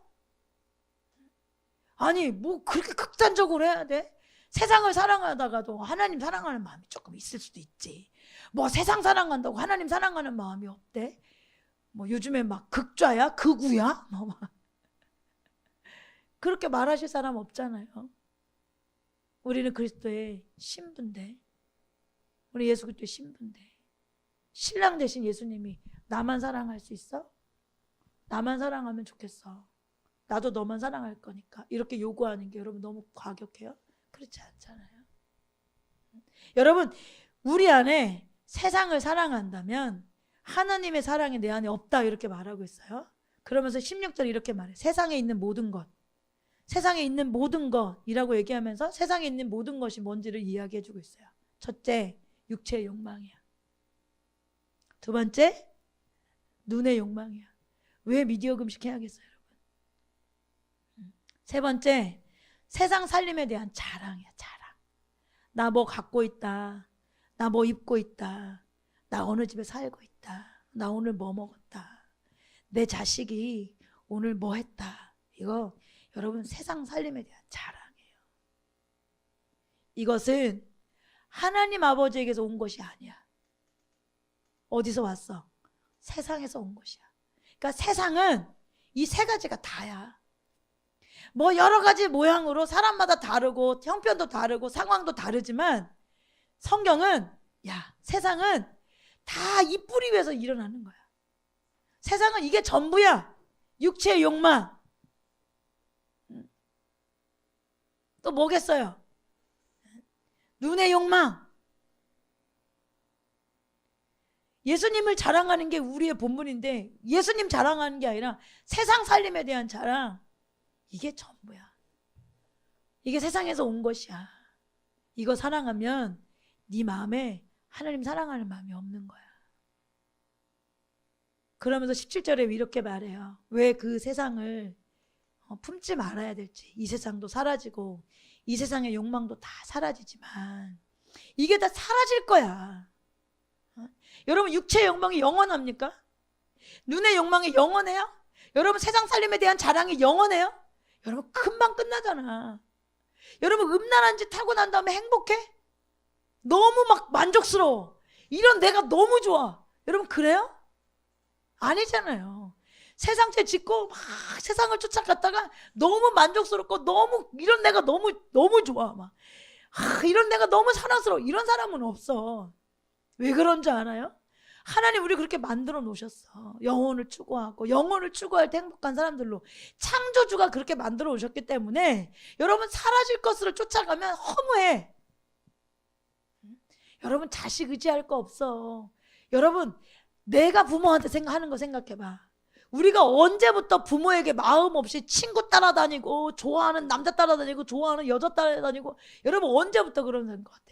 아니 뭐 그렇게 극단적으로 해야 돼? 세상을 사랑하다가도 하나님 사랑하는 마음이 조금 있을 수도 있지. 뭐 세상 사랑한다고 하나님 사랑하는 마음이 없대? 뭐 요즘에 막 극좌야? 극우야? 뭐 막 그렇게 말하실 사람 없잖아요. 우리는 그리스도의 신부인데, 우리 예수 그리스도의 신부인데, 신랑 대신 예수님이 나만 사랑할 수 있어? 나만 사랑하면 좋겠어. 나도 너만 사랑할 거니까. 이렇게 요구하는 게 여러분 너무 과격해요? 그렇지 않잖아요. 여러분, 우리 안에 세상을 사랑한다면 하나님의 사랑이 내 안에 없다 이렇게 말하고 있어요. 그러면서 16절 이렇게 말해. 세상에 있는 모든 것, 세상에 있는 모든 것이라고 얘기하면서 세상에 있는 모든 것이 뭔지를 이야기해 주고 있어요. 첫째, 육체의 욕망이야. 두 번째, 눈의 욕망이야. 왜 미디어 금식해야겠어요, 여러분? 세 번째, 세상 살림에 대한 자랑이야, 자랑. 나 뭐 갖고 있다. 나 뭐 입고 있다. 나 어느 집에 살고 있다. 나 오늘 뭐 먹었다. 내 자식이 오늘 뭐 했다. 이거 여러분 세상 살림에 대한 자랑이에요. 이것은 하나님 아버지에게서 온 것이 아니야. 어디서 왔어? 세상에서 온 것이야. 그러니까 세상은 이 세 가지가 다야. 뭐 여러 가지 모양으로 사람마다 다르고 형편도 다르고 상황도 다르지만 성경은 세상은 다 이 뿌리 위에서 일어나는 거야. 세상은 이게 전부야. 육체의 욕망. 또 뭐겠어요? 눈의 욕망. 예수님을 자랑하는 게 우리의 본분인데 예수님 자랑하는 게 아니라 세상 살림에 대한 자랑. 이게 전부야. 이게 세상에서 온 것이야. 이거 사랑하면 네 마음에 하나님 사랑하는 마음이 없는 거야. 그러면서 17절에 이렇게 말해요. 왜 그 세상을 품지 말아야 될지. 이 세상도 사라지고 이 세상의 욕망도 다 사라지지만 이게 다 사라질 거야. 여러분 육체의 욕망이 영원합니까? 눈의 욕망이 영원해요? 여러분 세상 살림에 대한 자랑이 영원해요? 여러분 금방 끝나잖아. 여러분 음란한 짓 하고 난 다음에 행복해? 너무 막 만족스러워. 이런 내가 너무 좋아. 여러분 그래요? 아니잖아요. 세상 죄 짓고 막 세상을 쫓아갔다가 너무 만족스럽고 너무 이런 내가 너무 좋아. 막 이런 내가 너무 사랑스러워. 이런 사람은 없어. 왜 그런 줄 알아요? 하나님 우리 그렇게 만들어 놓으셨어. 영혼을 추구하고 영혼을 추구할 때 행복한 사람들로 창조주가 그렇게 만들어 오셨기 때문에 여러분 사라질 것을 쫓아가면 허무해. 여러분 자식 의지할 거 없어. 여러분 내가 부모한테 생각하는 거 생각해봐. 우리가 언제부터 부모에게 마음 없이 친구 따라다니고 좋아하는 남자 따라다니고 좋아하는 여자 따라다니고 여러분 언제부터 그런 것 같아?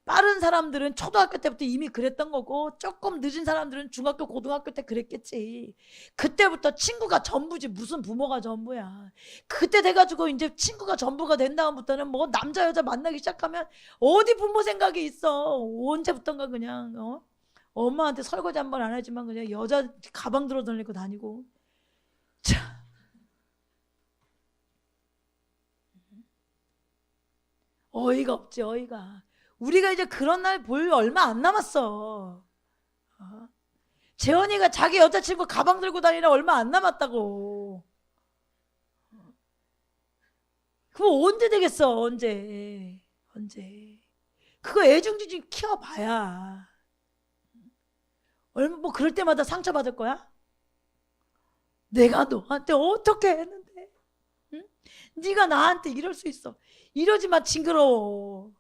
빠른 사람들은 초등학교 때부터 이미 그랬던 거고 조금 늦은 사람들은 중학교 고등학교 때 그랬겠지. 그때부터 친구가 전부지 무슨 부모가 전부야. 그때 돼가지고 이제 친구가 전부가 된 다음부터는 뭐 남자 여자 만나기 시작하면 어디 부모 생각이 있어. 언제부턴가 그냥 엄마한테 설거지 한 번 안 하지만 그냥 여자 가방 들어 다니고 다니고. 참. 어이가 없지 어이가. 우리가 이제 그런 날 볼 얼마 안 남았어. 재원이가 자기 여자친구 가방 들고 다니라 얼마 안 남았다고. 그럼 언제 되겠어? 언제? 그거 애중지중 키워봐야. 얼마 뭐 그럴 때마다 상처받을 거야? 내가 너한테 어떻게 했는데? 응? 네가 나한테 이럴 수 있어. 이러지 마 징그러워.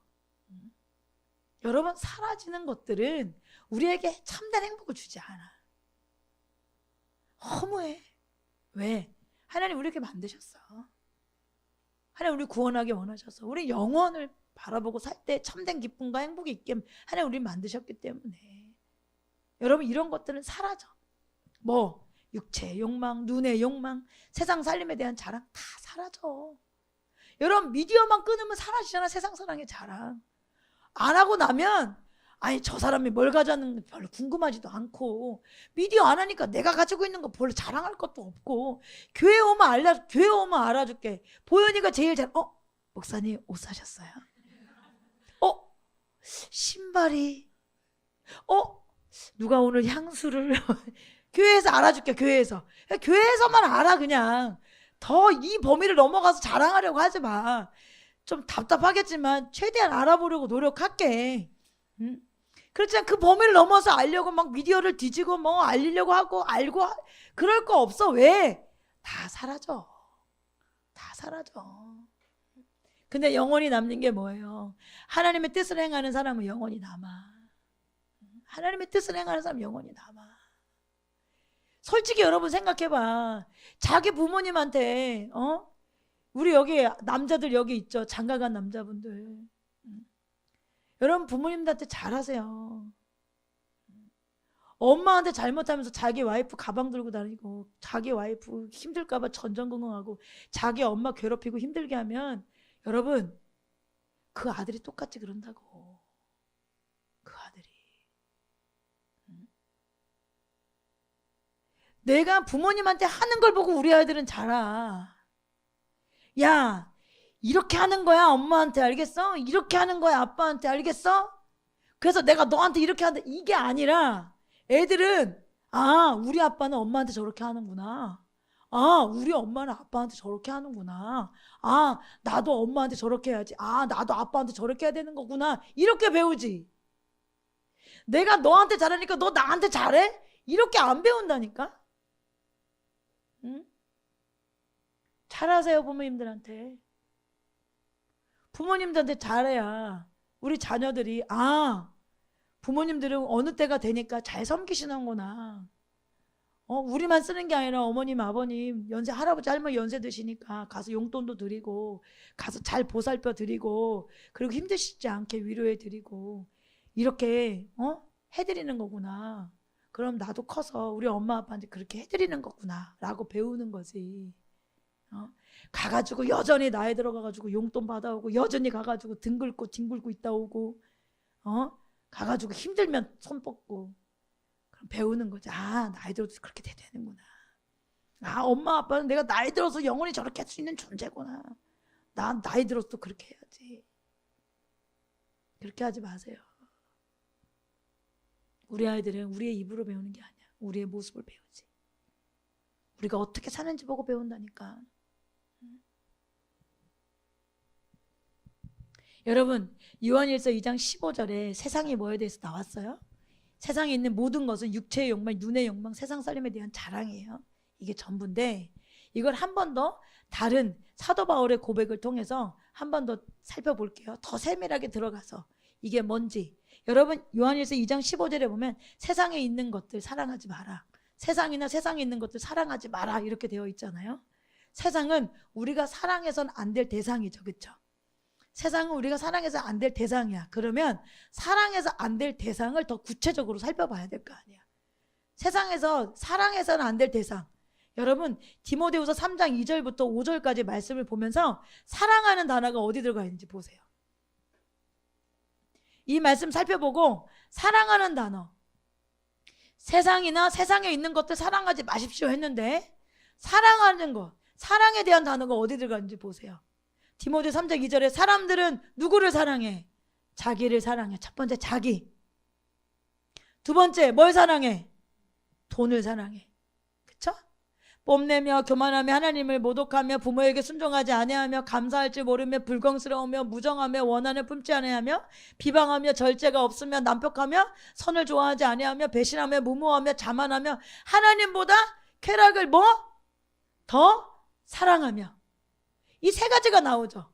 여러분 사라지는 것들은 우리에게 참된 행복을 주지 않아. 허무해. 왜? 하나님 우리 이렇게 만드셨어. 하나님 우리 구원하기 원하셔서 우리 영원을 바라보고 살 때 참된 기쁨과 행복이 있게 하나님 우리 만드셨기 때문에 여러분 이런 것들은 사라져. 뭐 육체의 욕망, 눈의 욕망, 세상 살림에 대한 자랑 다 사라져. 여러분 미디어만 끊으면 사라지잖아. 세상 사랑의 자랑. 안 하고 나면 아니 저 사람이 뭘 가졌는지 별로 궁금하지도 않고 미디어 안 하니까 내가 가지고 있는 거 별로 자랑할 것도 없고 교회 오면 알아줄게. 보현이가 제일 잘 목사님 옷 사셨어요? 신발이 누가 오늘 향수를 교회에서 알아줄게. 교회에서만 알아. 그냥 더 이 범위를 넘어가서 자랑하려고 하지 마. 좀 답답하겠지만 최대한 알아보려고 노력할게. 그렇지만 그 범위를 넘어서 알려고 막 미디어를 뒤지고 뭐 알리려고 하고 알고 그럴 거 없어. 왜? 다 사라져. 근데 영원히 남는 게 뭐예요? 하나님의 뜻을 행하는 사람은 영원히 남아. 하나님의 뜻을 행하는 사람은 영원히 남아. 솔직히 여러분 생각해봐. 자기 부모님한테 우리 여기 남자들 여기 있죠. 장가간 남자분들. 여러분 부모님들한테 잘하세요. 엄마한테 잘못하면서 자기 와이프 가방 들고 다니고 자기 와이프 힘들까봐 전전긍긍하고 자기 엄마 괴롭히고 힘들게 하면 여러분 그 아들이 똑같이 그런다고. 그 아들이. 내가 부모님한테 하는 걸 보고 우리 아이들은 자라. 야 이렇게 하는 거야 엄마한테, 알겠어? 이렇게 하는 거야 아빠한테, 알겠어? 그래서 내가 너한테 이렇게 한다 이게 아니라 애들은 우리 아빠는 엄마한테 저렇게 하는구나. 우리 엄마는 아빠한테 저렇게 하는구나. 나도 엄마한테 저렇게 해야지. 나도 아빠한테 저렇게 해야 되는 거구나. 이렇게 배우지. 내가 너한테 잘하니까 너 나한테 잘해? 이렇게 안 배운다니까. 응? 잘하세요 부모님들한테. 부모님들한테 잘해야 우리 자녀들이 부모님들은 어느 때가 되니까 잘 섬기시는구나. 우리만 쓰는 게 아니라 어머님 아버님 연세 할아버지 할머니 연세 드시니까 가서 용돈도 드리고 가서 잘 보살펴 드리고 그리고 힘드시지 않게 위로해 드리고 이렇게 해드리는 거구나. 그럼 나도 커서 우리 엄마 아빠한테 그렇게 해드리는 거구나 라고 배우는 거지. 가가지고 여전히 나이 들어가가지고 용돈 받아오고 여전히 가가지고 등 긁고 뒹굴고 있다 오고 가가지고 힘들면 손 뻗고 그럼 배우는 거지. 나이 들어도 그렇게 돼야 되는구나. 엄마 아빠는 내가 나이 들어서 영원히 저렇게 할 수 있는 존재구나. 난 나이 들어서 그렇게 해야지. 그렇게 하지 마세요. 우리 아이들은 우리의 입으로 배우는 게 아니야. 우리의 모습을 배우지. 우리가 어떻게 사는지 보고 배운다니까. 여러분 요한일서 2장 15절에 세상이 뭐에 대해서 나왔어요? 세상에 있는 모든 것은 육체의 욕망, 눈의 욕망, 세상 살림에 대한 자랑이에요. 이게 전부인데 이걸 한 번 더 다른 사도 바울의 고백을 통해서 한 번 더 살펴볼게요. 더 세밀하게 들어가서 이게 뭔지. 여러분 요한일서 2장 15절에 보면 세상에 있는 것들 사랑하지 마라. 세상이나 세상에 있는 것들 사랑하지 마라 이렇게 되어 있잖아요. 세상은 우리가 사랑해서는 안 될 대상이죠. 그렇죠? 세상은 우리가 사랑해서 안 될 대상이야. 그러면 사랑해서 안 될 대상을 더 구체적으로 살펴봐야 될 거 아니야. 세상에서 사랑해서는 안 될 대상. 여러분 디모데후서 3장 2절부터 5절까지 말씀을 보면서 사랑하는 단어가 어디 들어가 있는지 보세요. 이 말씀 살펴보고 사랑하는 단어, 세상이나 세상에 있는 것들 사랑하지 마십시오 했는데 사랑하는 것, 사랑에 대한 단어가 어디 들어가는지 보세요. 디모데 3장 2절에 사람들은 누구를 사랑해? 자기를 사랑해. 첫 번째 자기. 두 번째 뭘 사랑해? 돈을 사랑해. 그쵸? 뽐내며 교만하며 하나님을 모독하며 부모에게 순종하지 아니하며 감사할 줄 모르며 불경스러우며 무정하며 원한을 품지 아니하며 비방하며 절제가 없으며 난폭하며 선을 좋아하지 아니하며 배신하며 무모하며 자만하며 하나님보다 쾌락을 더 사랑하며. 이 세 가지가 나오죠.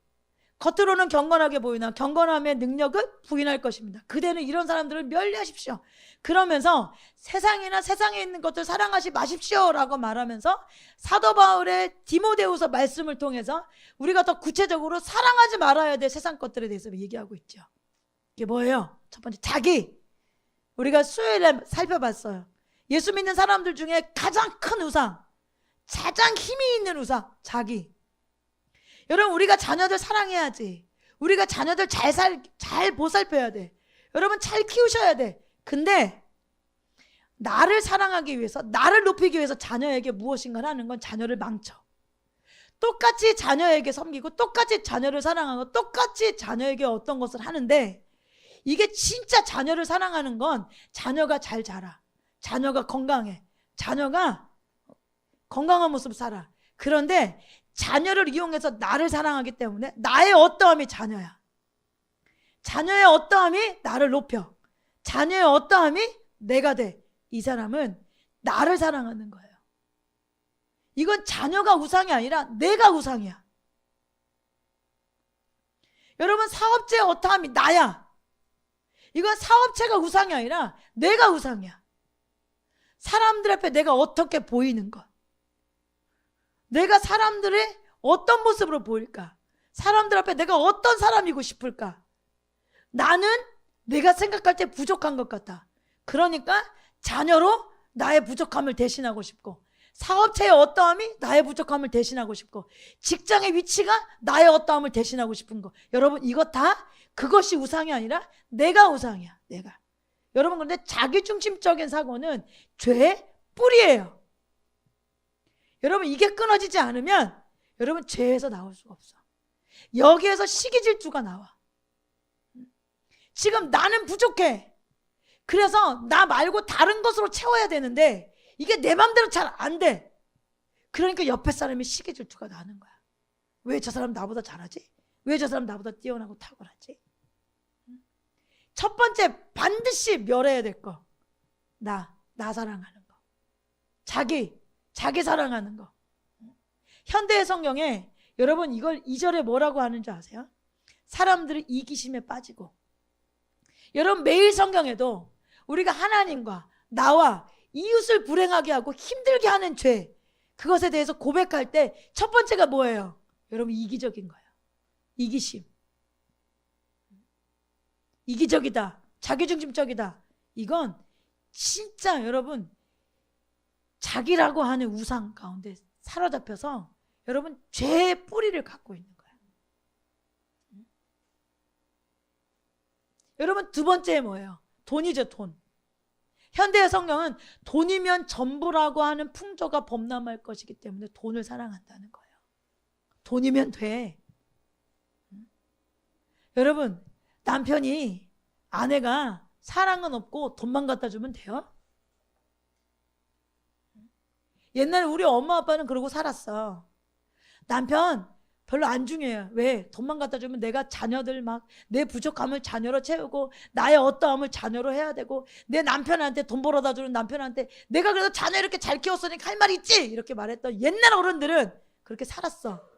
겉으로는 경건하게 보이나 경건함의 능력을 부인할 것입니다. 그대는 이런 사람들을 멸리하십시오. 그러면서 세상이나 세상에 있는 것들 사랑하지 마십시오 라고 말하면서 사도 바울의 디모데후서 말씀을 통해서 우리가 더 구체적으로 사랑하지 말아야 될 세상 것들에 대해서 얘기하고 있죠. 이게 뭐예요? 첫 번째 자기. 우리가 수요일에 살펴봤어요. 예수 믿는 사람들 중에 가장 큰 우상, 가장 힘이 있는 우상, 자기. 여러분 우리가 자녀들 사랑해야지. 우리가 자녀들 잘 보살펴야 돼. 여러분 잘 키우셔야 돼. 근데 나를 사랑하기 위해서, 나를 높이기 위해서 자녀에게 무엇인가를 하는 건 자녀를 망쳐. 똑같이 자녀에게 섬기고 똑같이 자녀를 사랑하고 똑같이 자녀에게 어떤 것을 하는데, 이게 진짜 자녀를 사랑하는 건 자녀가 잘 자라, 자녀가 건강해, 자녀가 건강한 모습 살아. 그런데 자녀를 이용해서 나를 사랑하기 때문에 나의 어떠함이 자녀야. 자녀의 어떠함이 나를 높여. 자녀의 어떠함이 내가 돼. 이 사람은 나를 사랑하는 거예요. 이건 자녀가 우상이 아니라 내가 우상이야. 여러분, 사업체의 어떠함이 나야. 이건 사업체가 우상이 아니라 내가 우상이야. 사람들 앞에 내가 어떻게 보이는 것, 내가 사람들의 어떤 모습으로 보일까, 사람들 앞에 내가 어떤 사람이고 싶을까. 나는 내가 생각할 때 부족한 것 같다. 그러니까 자녀로 나의 부족함을 대신하고 싶고, 사업체의 어떠함이 나의 부족함을 대신하고 싶고, 직장의 위치가 나의 어떠함을 대신하고 싶은 거. 여러분, 이거 다 그것이 우상이 아니라 내가 우상이야. 내가. 여러분, 그런데 자기중심적인 사고는 죄의 뿌리예요. 여러분, 이게 끊어지지 않으면 여러분 죄에서 나올 수가 없어. 여기에서 시기질투가 나와. 지금 나는 부족해. 그래서 나 말고 다른 것으로 채워야 되는데 이게 내 맘대로 잘 안 돼. 그러니까 옆에 사람이 시기질투가 나는 거야. 왜 저 사람 나보다 잘하지? 왜 저 사람 나보다 뛰어나고 탁월하지? 첫 번째, 반드시 멸해야 될 거. 나 사랑하는 거. 자기 사랑하는 거. 현대의 성경에 여러분 이걸 2절에 뭐라고 하는 줄 아세요? 사람들은 이기심에 빠지고. 여러분, 매일 성경에도 우리가 하나님과 나와 이웃을 불행하게 하고 힘들게 하는 죄, 그것에 대해서 고백할 때 첫 번째가 뭐예요? 여러분, 이기적인 거예요. 이기심. 이기적이다, 자기중심적이다. 이건 진짜 여러분 자기라고 하는 우상 가운데 사로잡혀서 여러분 죄의 뿌리를 갖고 있는 거예요. 여러분, 두 번째 뭐예요? 돈이죠. 돈. 현대의 성경은 돈이면 전부라고 하는 풍조가 범람할 것이기 때문에 돈을 사랑한다는 거예요. 돈이면 돼. 여러분, 남편이, 아내가 사랑은 없고 돈만 갖다 주면 돼요? 옛날에 우리 엄마 아빠는 그러고 살았어. 남편 별로 안 중요해요. 왜? 돈만 갖다 주면 내가 자녀들 막 내 부족함을 자녀로 채우고 나의 어떠함을 자녀로 해야 되고, 내 남편한테 돈 벌어다 주는 남편한테 내가 그래도 자녀 이렇게 잘 키웠으니까 할 말 있지, 이렇게 말했던 옛날 어른들은 그렇게 살았어.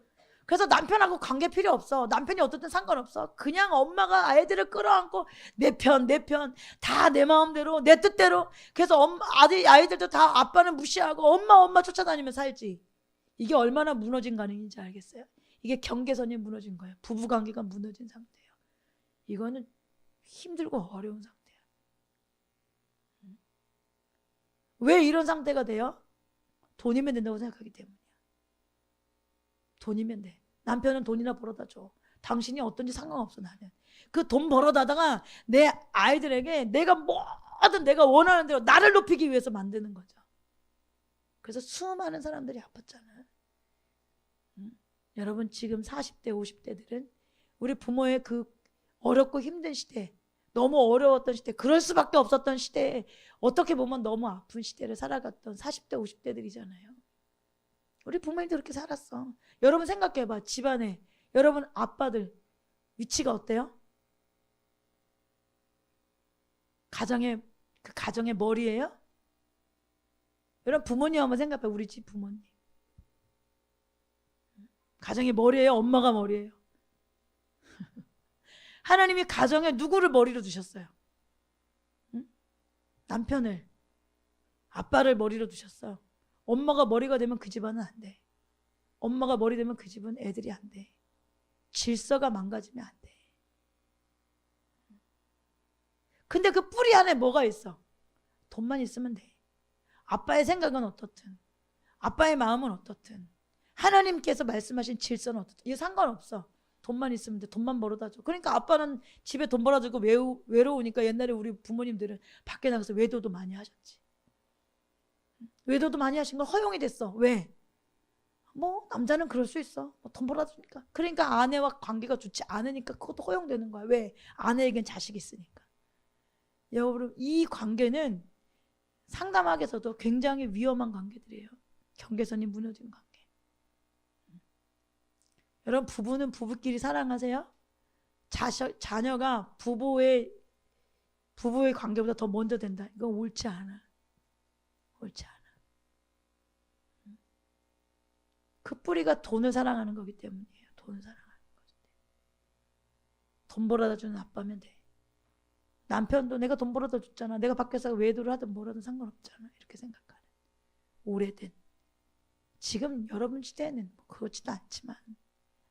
그래서 남편하고 관계 필요 없어. 남편이 어떻든 상관없어. 그냥 엄마가 아이들을 끌어안고 내 편 다 내 마음대로 내 뜻대로. 그래서 아이들도 다 아빠는 무시하고 엄마 쫓아다니며 살지. 이게 얼마나 무너진 가능인지 알겠어요? 이게 경계선이 무너진 거예요. 부부관계가 무너진 상태예요. 이거는 힘들고 어려운 상태예요. 왜 이런 상태가 돼요? 돈이면 된다고 생각하기 때문이야. 돈이면 돼. 남편은 돈이나 벌어다 줘. 당신이 어떤지 상관없어. 나는 그 돈 벌어다가 내 아이들에게 내가 뭐든 내가 원하는 대로 나를 높이기 위해서 만드는 거죠. 그래서 수많은 사람들이 아팠잖아요. 여러분, 지금 40대 50대들은 우리 부모의 그 어렵고 힘든 시대, 너무 어려웠던 시대, 그럴 수밖에 없었던 시대에 어떻게 보면 너무 아픈 시대를 살아갔던 40대 50대들이잖아요. 우리 부모님도 그렇게 살았어. 여러분 생각해봐. 집안에 여러분 아빠들 위치가 어때요? 가정의 머리예요? 여러분 부모님 한번 생각해. 우리 집 부모님 가정의 머리예요? 엄마가 머리예요? 하나님이 가정에 누구를 머리로 두셨어요? 남편을, 아빠를 머리로 두셨어요. 엄마가 머리가 되면 그 집안은 안 돼. 엄마가 머리 되면 그 집은 애들이 안 돼. 질서가 망가지면 안 돼. 근데 그 뿌리 안에 뭐가 있어? 돈만 있으면 돼. 아빠의 생각은 어떻든, 아빠의 마음은 어떻든, 하나님께서 말씀하신 질서는 어떻든, 이거 상관없어. 돈만 있으면 돼. 돈만 벌어다 줘. 그러니까 아빠는 집에 돈 벌어주고 외로우니까 옛날에 우리 부모님들은 밖에 나가서 외도도 많이 하셨지. 외도도 많이 하신 건 허용이 됐어. 왜? 뭐 남자는 그럴 수 있어. 돈 벌어주니까. 그러니까 아내와 관계가 좋지 않으니까 그것도 허용되는 거야. 왜? 아내에겐 자식이 있으니까. 여러분, 이 관계는 상담학에서도 굉장히 위험한 관계들이에요. 경계선이 무너진 관계. 여러분, 부부는 부부끼리 사랑하세요? 자녀가 부부의 관계보다 더 먼저 된다. 이건 옳지 않아. 옳지 않아. 그 뿌리가 돈을 사랑하는 거기 때문이에요. 돈을 사랑하는 거지. 돈 벌어다 주는 아빠면 돼. 남편도 내가 돈 벌어다 줬잖아. 내가 밖에서 외도를 하든 뭐라든 상관없잖아. 이렇게 생각하는. 오래된. 지금 여러분 시대에는 뭐 그렇지도 않지만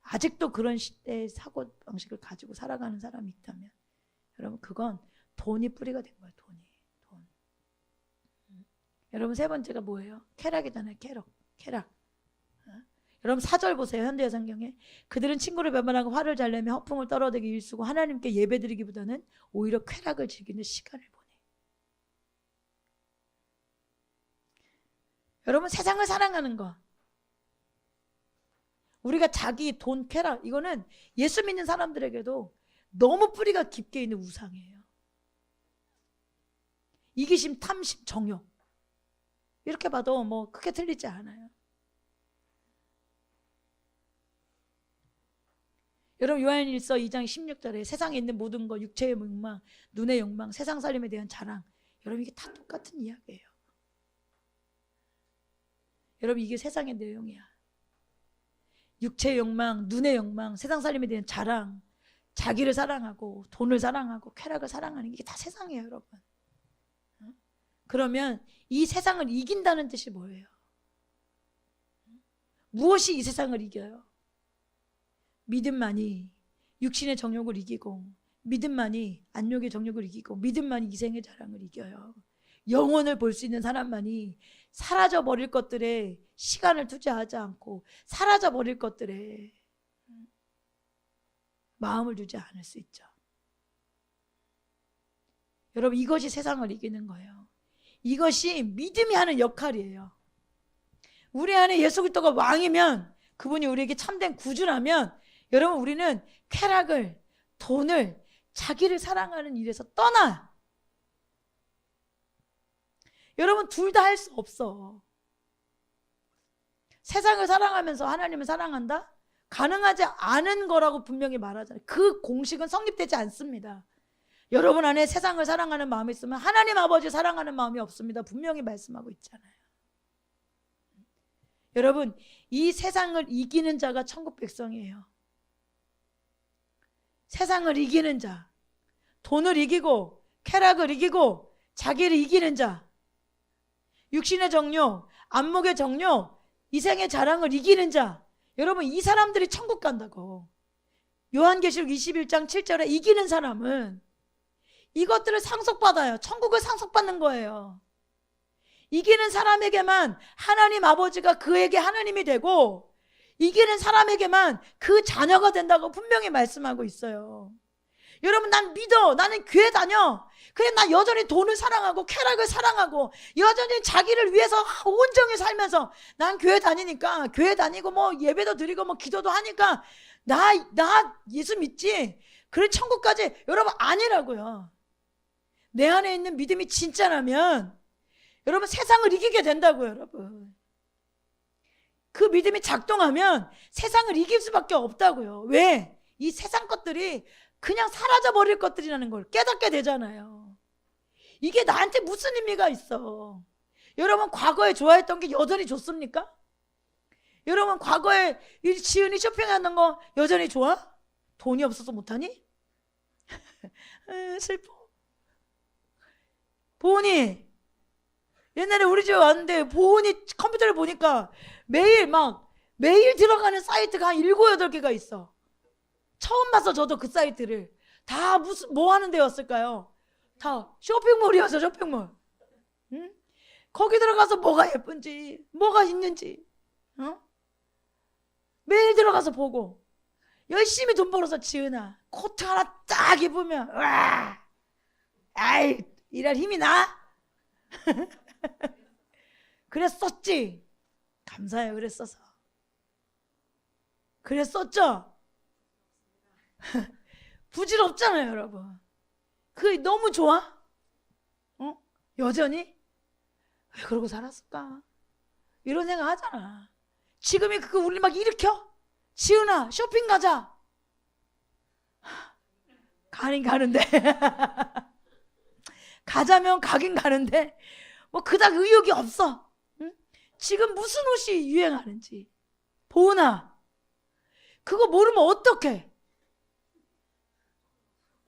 아직도 그런 시대의 사고방식을 가지고 살아가는 사람이 있다면 여러분, 그건 돈이 뿌리가 된 거예요. 돈. 여러분, 세 번째가 뭐예요? 쾌락이잖아요. 쾌락. 여러분, 4절 보세요. 현대의 성경에. 그들은 친구를 배반하고 화를 잘 내며 허풍을 떨어대기 일쓰고 하나님께 예배드리기보다는 오히려 쾌락을 즐기는 시간을 보내. 여러분, 세상을 사랑하는 거, 우리가 자기 돈, 쾌락, 이거는 예수 믿는 사람들에게도 너무 뿌리가 깊게 있는 우상이에요. 이기심, 탐심, 정욕, 이렇게 봐도 뭐 크게 틀리지 않아요. 여러분, 요한일서 2장 16절에 세상에 있는 모든 것, 육체의 욕망, 눈의 욕망, 세상 살림에 대한 자랑, 여러분, 이게 다 똑같은 이야기예요. 여러분, 이게 세상의 내용이야. 육체의 욕망, 눈의 욕망, 세상 살림에 대한 자랑, 자기를 사랑하고 돈을 사랑하고 쾌락을 사랑하는 게 다 세상이에요, 여러분. 그러면 이 세상을 이긴다는 뜻이 뭐예요? 무엇이 이 세상을 이겨요? 믿음만이 육신의 정욕을 이기고, 믿음만이 안욕의 정욕을 이기고, 믿음만이 이생의 자랑을 이겨요. 영혼을 볼 수 있는 사람만이 사라져버릴 것들에 시간을 투자하지 않고 사라져버릴 것들에 마음을 두지 않을 수 있죠. 여러분, 이것이 세상을 이기는 거예요. 이것이 믿음이 하는 역할이에요. 우리 안에 예수 그리스도가 왕이면, 그분이 우리에게 참된 구주라면, 여러분, 우리는 쾌락을, 돈을, 자기를 사랑하는 일에서 떠나. 여러분, 둘 다 할 수 없어. 세상을 사랑하면서 하나님을 사랑한다? 가능하지 않은 거라고 분명히 말하잖아요. 그 공식은 성립되지 않습니다. 여러분 안에 세상을 사랑하는 마음이 있으면 하나님 아버지 사랑하는 마음이 없습니다. 분명히 말씀하고 있잖아요. 여러분, 이 세상을 이기는 자가 천국 백성이에요. 세상을 이기는 자, 돈을 이기고 쾌락을 이기고 자기를 이기는 자, 육신의 정욕, 안목의 정욕, 이생의 자랑을 이기는 자, 여러분, 이 사람들이 천국 간다고. 요한계시록 21장 7절에 이기는 사람은 이것들을 상속받아요. 천국을 상속받는 거예요. 이기는 사람에게만 하나님 아버지가 그에게 하나님이 되고, 이기는 사람에게만 그 자녀가 된다고 분명히 말씀하고 있어요. 여러분, 난 믿어. 나는 교회 다녀. 그래, 나 여전히 돈을 사랑하고 쾌락을 사랑하고 여전히 자기를 위해서 온전히 살면서 난 교회 다니니까, 교회 다니고 뭐 예배도 드리고 뭐 기도도 하니까 나 예수 믿지. 그래, 천국까지. 여러분, 아니라고요. 내 안에 있는 믿음이 진짜라면 여러분, 세상을 이기게 된다고요. 여러분, 그 믿음이 작동하면 세상을 이길 수밖에 없다고요. 왜? 이 세상 것들이 그냥 사라져버릴 것들이라는 걸 깨닫게 되잖아요. 이게 나한테 무슨 의미가 있어? 여러분, 과거에 좋아했던 게 여전히 좋습니까? 여러분, 과거에 지은이 쇼핑하는 거 여전히 좋아? 돈이 없어서 못하니? 슬퍼. 보은이, 옛날에 우리 집에 왔는데 보은이 컴퓨터를 보니까 매일 들어가는 사이트가 한 7, 8개가 있어. 처음 봤어. 저도 그 사이트를. 다 뭐 하는 데였을까요? 다 쇼핑몰이었어. 쇼핑몰. 응? 거기 들어가서 뭐가 예쁜지, 뭐가 있는지, 매일 들어가서 보고. 열심히 돈 벌어서 지은아 코트 하나 딱 입으면 와, 아이 일할 힘이 나? 그랬었지. 감사해요. 그랬어서. 그랬었죠. 부질없잖아요, 여러분. 그게 너무 좋아? 어? 여전히? 왜 그러고 살았을까? 이런 생각 하잖아. 지금이 그거 우리 막 일으켜? 지은아 쇼핑 가자. 가긴 가는데 가자면 가긴 가는데 뭐 그닥 의욕이 없어. 응? 지금 무슨 옷이 유행하는지 보은아 그거 모르면 어떡해?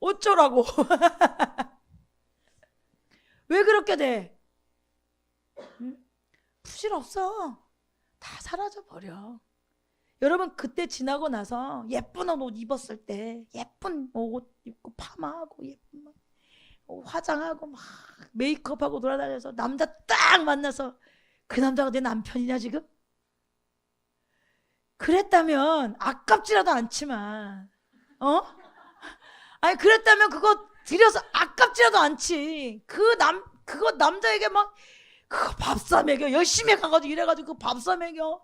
어쩌라고? 왜 그렇게 돼? 응? 부질없어. 다 사라져 버려. 여러분 그때 지나고 나서 예쁜 옷 입었을 때 예쁜 옷 입고 파마하고 예쁜 화장하고 막 메이크업하고 돌아다녀서 남자 딱 만나서 그 남자가 내 남편이냐 지금? 그랬다면 아깝지라도 않지만 아니 그랬다면 그거 들여서 아깝지라도 않지. 그거 남자에게 막 그거 밥사 먹여 열심히 가가지고 이래가지고 그 밥사 먹여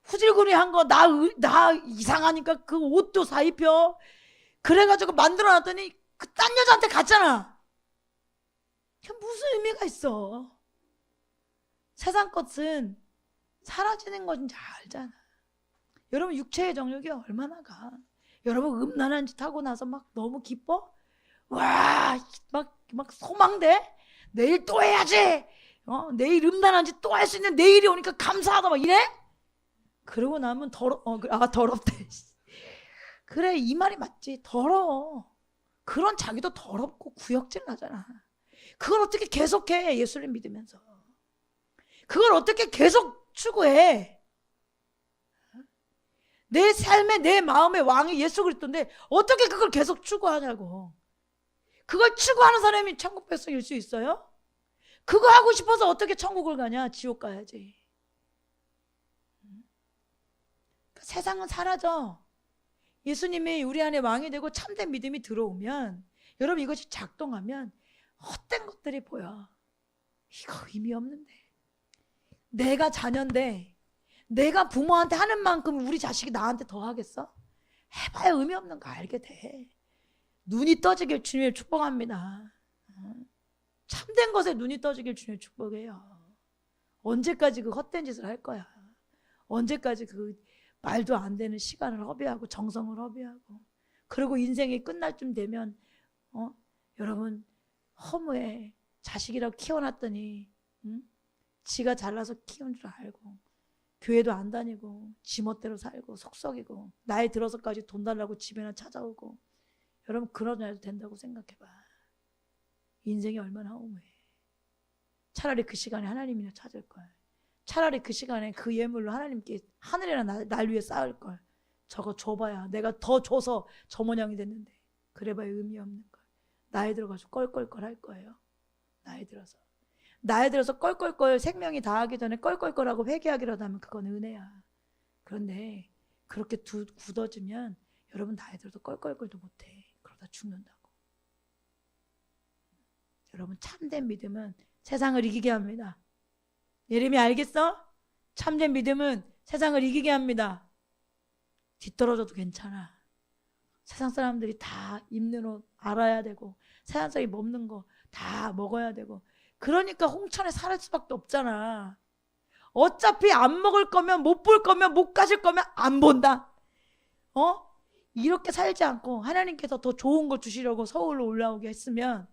후질구리한 거 나 이상하니까 그 옷도 사 입혀 그래가지고 만들어놨더니 그 딴 여자한테 갔잖아. 그게 무슨 의미가 있어? 세상 것은 사라지는 건지 알잖아. 여러분 육체의 정욕이 얼마나 가? 여러분 음란한 짓 하고 나서 막 너무 기뻐? 와, 막 소망돼? 내일 또 해야지. 내일 음란한 짓 또 할 수 있는 내일이 오니까 감사하다 막 이래? 그러고 나면 더럽대. 그래 이 말이 맞지. 더러워. 그런 자기도 더럽고 구역질 나잖아. 그걸 어떻게 계속해? 예수를 믿으면서 그걸 어떻게 계속 추구해? 내 삶의 내 마음의 왕이 예수 그리스도인데 어떻게 그걸 계속 추구하냐고. 그걸 추구하는 사람이 천국 백성일 수 있어요? 그거 하고 싶어서 어떻게 천국을 가냐? 지옥 가야지. 세상은 사라져. 예수님이 우리 안에 왕이 되고 참된 믿음이 들어오면 여러분 이것이 작동하면 헛된 것들이 보여. 이거 의미 없는데. 내가 자녀인데 내가 부모한테 하는 만큼 우리 자식이 나한테 더 하겠어? 해봐야 의미 없는 거 알게 돼. 눈이 떠지길 주님을 축복합니다. 참된 것에 눈이 떠지길 주님을 축복해요. 언제까지 그 헛된 짓을 할 거야? 언제까지 그 말도 안 되는 시간을 허비하고 정성을 허비하고 그리고 인생이 끝날 쯤 되면 여러분 허무해. 자식이라고 키워놨더니 지가 잘나서 키운 줄 알고 교회도 안 다니고 지멋대로 살고 속썩이고 나이 들어서까지 돈 달라고 집에나 찾아오고. 여러분 그런 애도 된다고 생각해봐. 인생이 얼마나 허무해. 차라리 그 시간에 하나님이나 찾을 걸. 차라리 그 시간에 그 예물로 하나님께 하늘이나 날 위해 쌓을 걸. 저거 줘봐야 내가 더 줘서 저 모양이 됐는데 그래봐야 의미 없는 걸. 나이 들어가서 껄껄껄 할 거예요. 나이 들어서 껄껄껄 생명이 다하기 전에 껄껄껄하고 회개하기라도 하면 그건 은혜야. 그런데 그렇게 굳어지면 여러분 나이 들어서 껄껄껄도 못해. 그러다 죽는다고. 여러분 참된 믿음은 세상을 이기게 합니다. 예림이 알겠어? 참된 믿음은 세상을 이기게 합니다. 뒤떨어져도 괜찮아. 세상 사람들이 다 입는 옷 알아야 되고 세상 사람이 먹는 거 다 먹어야 되고 그러니까 홍천에 살 수밖에 없잖아. 어차피 안 먹을 거면 못 볼 거면 못 가실 거면 안 본다. 이렇게 살지 않고 하나님께서 더 좋은 걸 주시려고 서울로 올라오게 했으면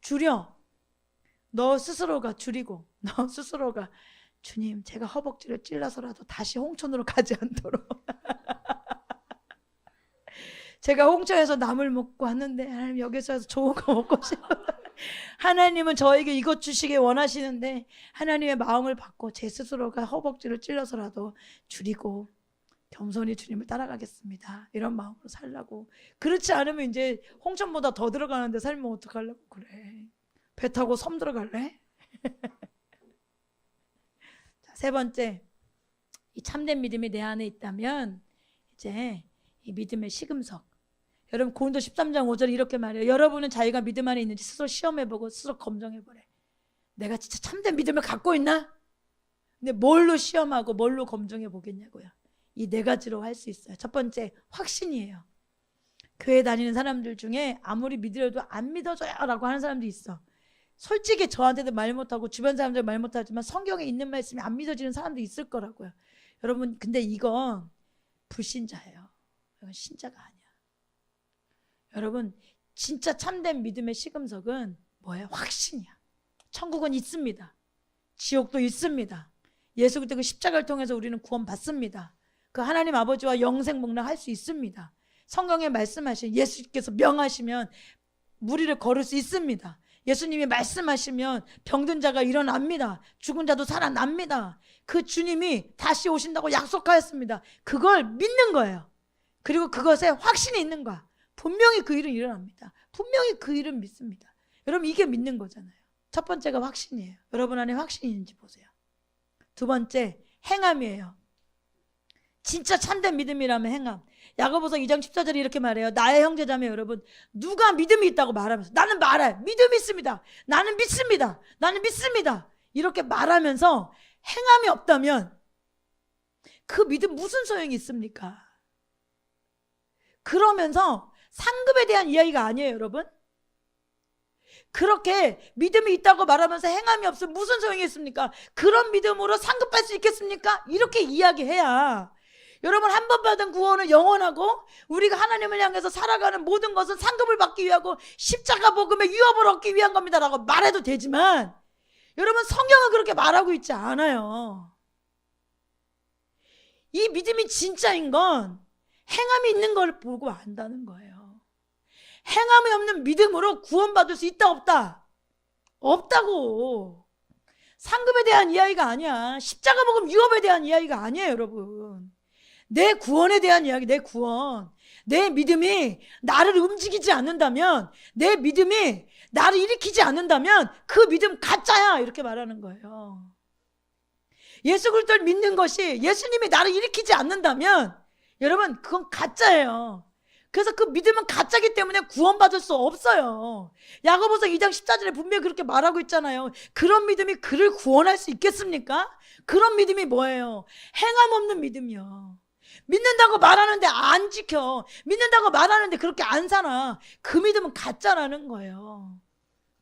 줄여. 너 스스로가 줄이고 너 스스로가 주님 제가 허벅지를 찔러서라도 다시 홍천으로 가지 않도록 제가 홍천에서 나물 먹고 왔는데 하나님 여기서 좋은 거 먹고 싶어요. 하나님은 저에게 이것 주시길 원하시는데 하나님의 마음을 받고 제 스스로가 허벅지를 찔러서라도 줄이고 겸손히 주님을 따라가겠습니다. 이런 마음으로 살라고. 그렇지 않으면 이제 홍천보다 더 들어가는데 살면 어떡하려고 그래. 배 타고 섬 들어갈래? 자, 세 번째, 이 참된 믿음이 내 안에 있다면 이제 이 믿음의 시금석. 여러분 고린도 13장 5절에 이렇게 말해요. 여러분은 자기가 믿음 안에 있는지 스스로 시험해보고 스스로 검증해보래. 내가 진짜 참된 믿음을 갖고 있나? 근데 뭘로 시험하고 뭘로 검증해 보겠냐고요. 이 네 가지로 할 수 있어요. 첫 번째, 확신이에요. 교회 다니는 사람들 중에 아무리 믿으려도 안 믿어줘요 라고 하는 사람들이 있어. 솔직히 저한테도 말 못하고 주변 사람들 말 못하지만 성경에 있는 말씀이 안 믿어지는 사람도 있을 거라고요. 여러분 근데 이건 불신자예요. 이건 신자가 아니야. 여러분 진짜 참된 믿음의 시금석은 뭐예요? 확신이야. 천국은 있습니다. 지옥도 있습니다. 예수 그리스도 그 십자가를 통해서 우리는 구원받습니다. 그 하나님 아버지와 영생 복락할 수 있습니다. 성경에 말씀하신 예수께서 명하시면 무리를 걸을 수 있습니다. 예수님이 말씀하시면 병든 자가 일어납니다. 죽은 자도 살아납니다. 그 주님이 다시 오신다고 약속하였습니다. 그걸 믿는 거예요. 그리고 그것에 확신이 있는 거야. 분명히 그 일은 일어납니다. 분명히 그 일은 믿습니다. 여러분 이게 믿는 거잖아요. 첫 번째가 확신이에요. 여러분 안에 확신이 있는지 보세요. 두 번째, 행함이에요. 진짜 참된 믿음이라면 행함. 야고보서 2장 14절에 이렇게 말해요. 나의 형제자매 여러분, 누가 믿음이 있다고 말하면서 나는 말해. 믿음이 있습니다. 나는 믿습니다. 나는 믿습니다. 이렇게 말하면서 행함이 없다면 그 믿음 무슨 소용이 있습니까? 그러면서 상급에 대한 이야기가 아니에요, 여러분. 그렇게 믿음이 있다고 말하면서 행함이 없으면 무슨 소용이 있습니까? 그런 믿음으로 상급할 수 있겠습니까? 이렇게 이야기해야 여러분 한 번 받은 구원은 영원하고 우리가 하나님을 향해서 살아가는 모든 것은 상급을 받기 위하고 십자가 복음의 유업을 얻기 위한 겁니다 라고 말해도 되지만 여러분 성경은 그렇게 말하고 있지 않아요. 이 믿음이 진짜인 건 행함이 있는 걸 보고 안다는 거예요. 행함이 없는 믿음으로 구원받을 수 있다 없다? 없다고. 상급에 대한 이야기가 아니야. 십자가 복음 유업에 대한 이야기가 아니에요, 여러분. 내 구원에 대한 이야기, 내 구원. 내 믿음이 나를 움직이지 않는다면, 내 믿음이 나를 일으키지 않는다면 그 믿음 가짜야 이렇게 말하는 거예요. 예수 그리스도를 믿는 것이 예수님이 나를 일으키지 않는다면 여러분 그건 가짜예요. 그래서 그 믿음은 가짜기 때문에 구원받을 수 없어요. 야고보서 2장 14절에 분명히 그렇게 말하고 있잖아요. 그런 믿음이 그를 구원할 수 있겠습니까? 그런 믿음이 뭐예요? 행함 없는 믿음이요. 믿는다고 말하는데 안 지켜. 믿는다고 말하는데 그렇게 안 살아. 그 믿음은 가짜라는 거예요.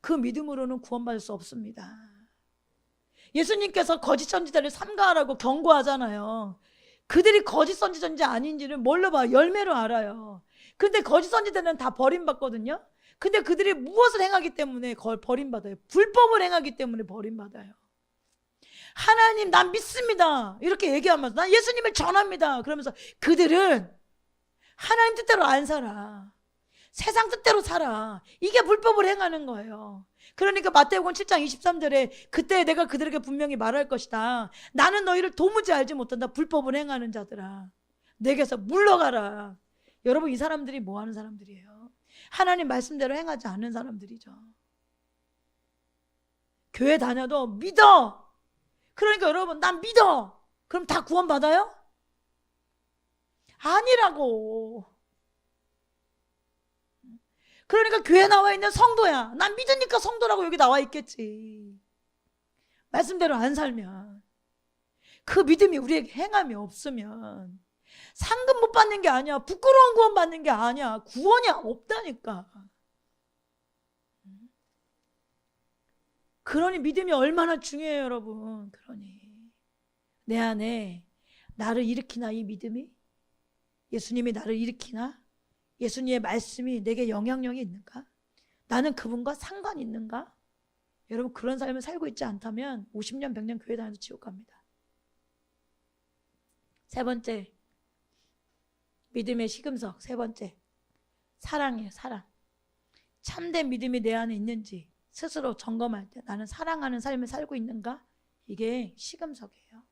그 믿음으로는 구원받을 수 없습니다. 예수님께서 거짓 선지자를 삼가하라고 경고하잖아요. 그들이 거짓 선지자인지 아닌지를 뭘로 봐? 열매로 알아요. 근데 거짓 선지자는 다 버림받거든요. 근데 그들이 무엇을 행하기 때문에 그걸 버림받아요? 불법을 행하기 때문에 버림받아요. 하나님 난 믿습니다 이렇게 얘기하면서 난 예수님을 전합니다 그러면서 그들은 하나님 뜻대로 안 살아. 세상 뜻대로 살아. 이게 불법을 행하는 거예요. 그러니까 마태복음 7장 23절에 그때 내가 그들에게 분명히 말할 것이다. 나는 너희를 도무지 알지 못한다. 불법을 행하는 자들아. 내게서 물러가라. 여러분 이 사람들이 뭐 하는 사람들이에요? 하나님 말씀대로 행하지 않는 사람들이죠. 교회 다녀도 믿어. 그러니까 여러분 난 믿어. 그럼 다 구원받아요? 아니라고. 그러니까 교회 나와 있는 성도야. 난 믿으니까 성도라고 여기 나와 있겠지. 말씀대로 안 살면, 그 믿음이 우리에게 행함이 없으면 상급 못 받는 게 아니야. 부끄러운 구원 받는 게 아니야. 구원이 없다니까. 그러니 믿음이 얼마나 중요해요, 여러분. 그러니 내 안에 나를 일으키나 이 믿음이? 예수님이 나를 일으키나? 예수님의 말씀이 내게 영향력이 있는가? 나는 그분과 상관이 있는가? 여러분 그런 삶을 살고 있지 않다면 50년 100년 교회 다녀도 지옥 갑니다. 세 번째, 믿음의 시금석. 세 번째, 사랑이에요. 사랑. 참된 믿음이 내 안에 있는지 스스로 점검할 때 나는 사랑하는 삶을 살고 있는가? 이게 시금석이에요.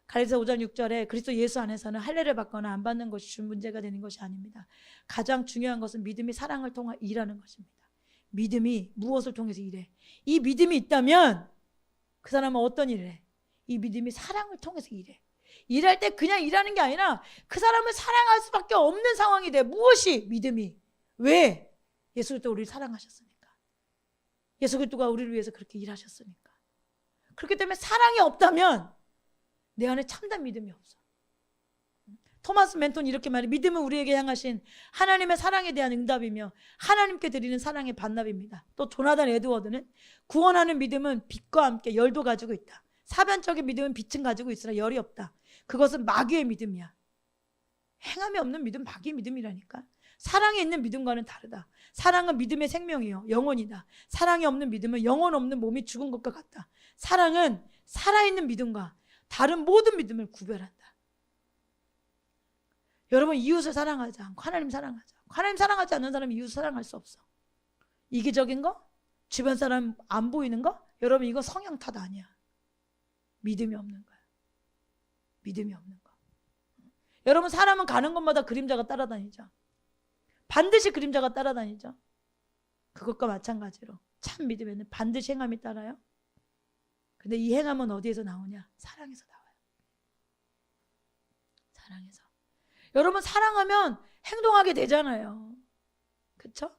갈라디아서 5장 6절에 그리스도 예수 안에서는 할례를 받거나 안 받는 것이 준 문제가 되는 것이 아닙니다. 가장 중요한 것은 믿음이 사랑을 통해 일하는 것입니다. 믿음이 무엇을 통해서 일해? 이 믿음이 있다면 그 사람은 어떤 일을 해? 이 믿음이 사랑을 통해서 일해. 일할 때 그냥 일하는 게 아니라 그 사람을 사랑할 수밖에 없는 상황이 돼. 무엇이? 믿음이. 왜? 예수 그리스도 우리를 사랑하셨으니까. 예수 그리스도가 우리를 위해서 그렇게 일하셨으니까. 그렇기 때문에 사랑이 없다면 내 안에 참된 믿음이 없어. 토마스 멘톤이 이렇게 말해. 믿음은 우리에게 향하신 하나님의 사랑에 대한 응답이며 하나님께 드리는 사랑의 반납입니다. 또 조나단 에드워드는 구원하는 믿음은 빛과 함께 열도 가지고 있다. 사변적인 믿음은 빛은 가지고 있으나 열이 없다. 그것은 마귀의 믿음이야. 행함이 없는 믿음 마귀의 믿음이라니까. 사랑에 있는 믿음과는 다르다. 사랑은 믿음의 생명이요 영혼이다. 사랑이 없는 믿음은 영혼 없는 몸이 죽은 것과 같다. 사랑은 살아있는 믿음과 다른 모든 믿음을 구별한다. 여러분, 이웃을 사랑하지 않고 하나님 사랑하자. 하나님 사랑하지 않는 사람은 이웃을 사랑할 수 없어. 이기적인 거? 주변 사람 안 보이는 거? 여러분, 이거 성향 탓 아니야. 믿음이 없는 거야. 믿음이 없는 거. 여러분, 사람은 가는 곳마다 그림자가 따라다니죠. 반드시 그림자가 따라다니죠. 그것과 마찬가지로 참 믿음에는 반드시 행함이 따라요. 근데 이 행함은 어디에서 나오냐? 사랑에서 나와요. 사랑에서. 여러분, 사랑하면 행동하게 되잖아요. 그렇죠?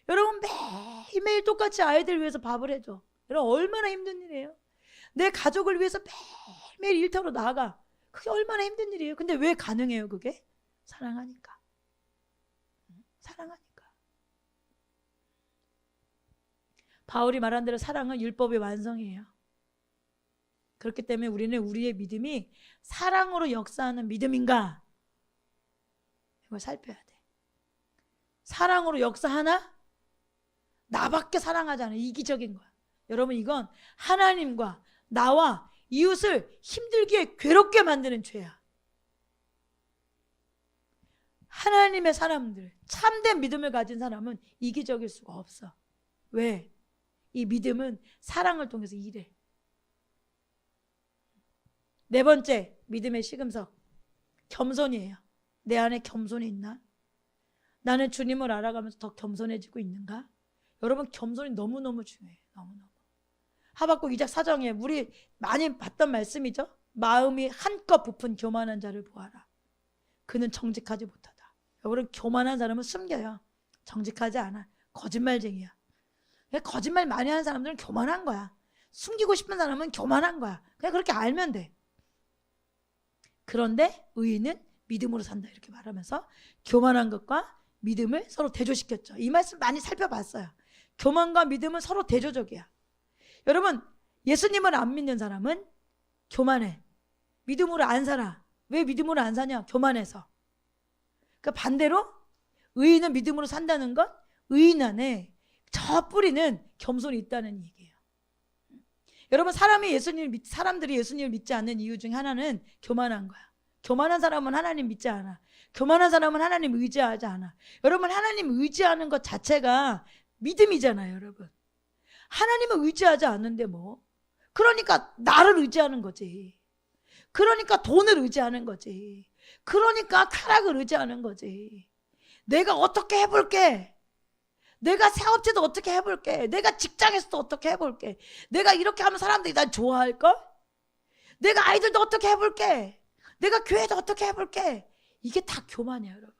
여러분, 매일매일 똑같이 아이들 위해서 밥을 해줘. 여러분, 얼마나 힘든 일이에요. 내 가족을 위해서 매일매일 일터로 나가. 그게 얼마나 힘든 일이에요. 근데 왜 가능해요, 그게? 사랑하니까. 사랑하니까. 바울이 말한 대로 사랑은 율법의 완성이에요. 그렇기 때문에 우리는 우리의 믿음이 사랑으로 역사하는 믿음인가? 이걸 살펴야 돼. 사랑으로 역사하나? 나밖에 사랑하지 않아. 이기적인 거야. 여러분, 이건 하나님과 나와 이웃을 힘들게 괴롭게 만드는 죄야. 하나님의 사람들, 참된 믿음을 가진 사람은 이기적일 수가 없어. 왜? 이 믿음은 사랑을 통해서 일해. 네 번째, 믿음의 시금석, 겸손이에요. 내 안에 겸손이 있나? 나는 주님을 알아가면서 더 겸손해지고 있는가? 여러분, 겸손이 너무너무 중요해요. 너무너무. 하박국 2장 4장에 우리 많이 봤던 말씀이죠. 마음이 한껏 부푼 교만한 자를 보아라. 그는 정직하지 못하다. 여러분, 교만한 사람은 숨겨요. 정직하지 않아. 거짓말쟁이야. 거짓말 많이 하는 사람들은 교만한 거야. 숨기고 싶은 사람은 교만한 거야. 그냥 그렇게 알면 돼. 그런데 의인은 믿음으로 산다, 이렇게 말하면서 교만한 것과 믿음을 서로 대조시켰죠. 이 말씀 많이 살펴봤어요. 교만과 믿음은 서로 대조적이야. 여러분, 예수님을 안 믿는 사람은 교만해. 믿음으로 안 살아. 왜 믿음으로 안 사냐? 교만해서. 그러니까 반대로 의인은 믿음으로 산다는 건 의인 안에 저 뿌리는 겸손이 있다는 얘기예요. 여러분, 사람들이 예수님을 믿지 않는 이유 중에 하나는 교만한 거야. 교만한 사람은 하나님 믿지 않아. 교만한 사람은 하나님 의지하지 않아. 여러분, 하나님 의지하는 것 자체가 믿음이잖아요, 여러분. 하나님을 의지하지 않는데 뭐. 그러니까 나를 의지하는 거지. 그러니까 돈을 의지하는 거지. 그러니까 쾌락을 의지하는 거지. 내가 어떻게 해볼게. 내가 사업체도 어떻게 해볼게. 내가 직장에서도 어떻게 해볼게. 내가 이렇게 하면 사람들이 난 좋아할걸? 내가 아이들도 어떻게 해볼게. 내가 교회도 어떻게 해볼게. 이게 다 교만이야, 여러분.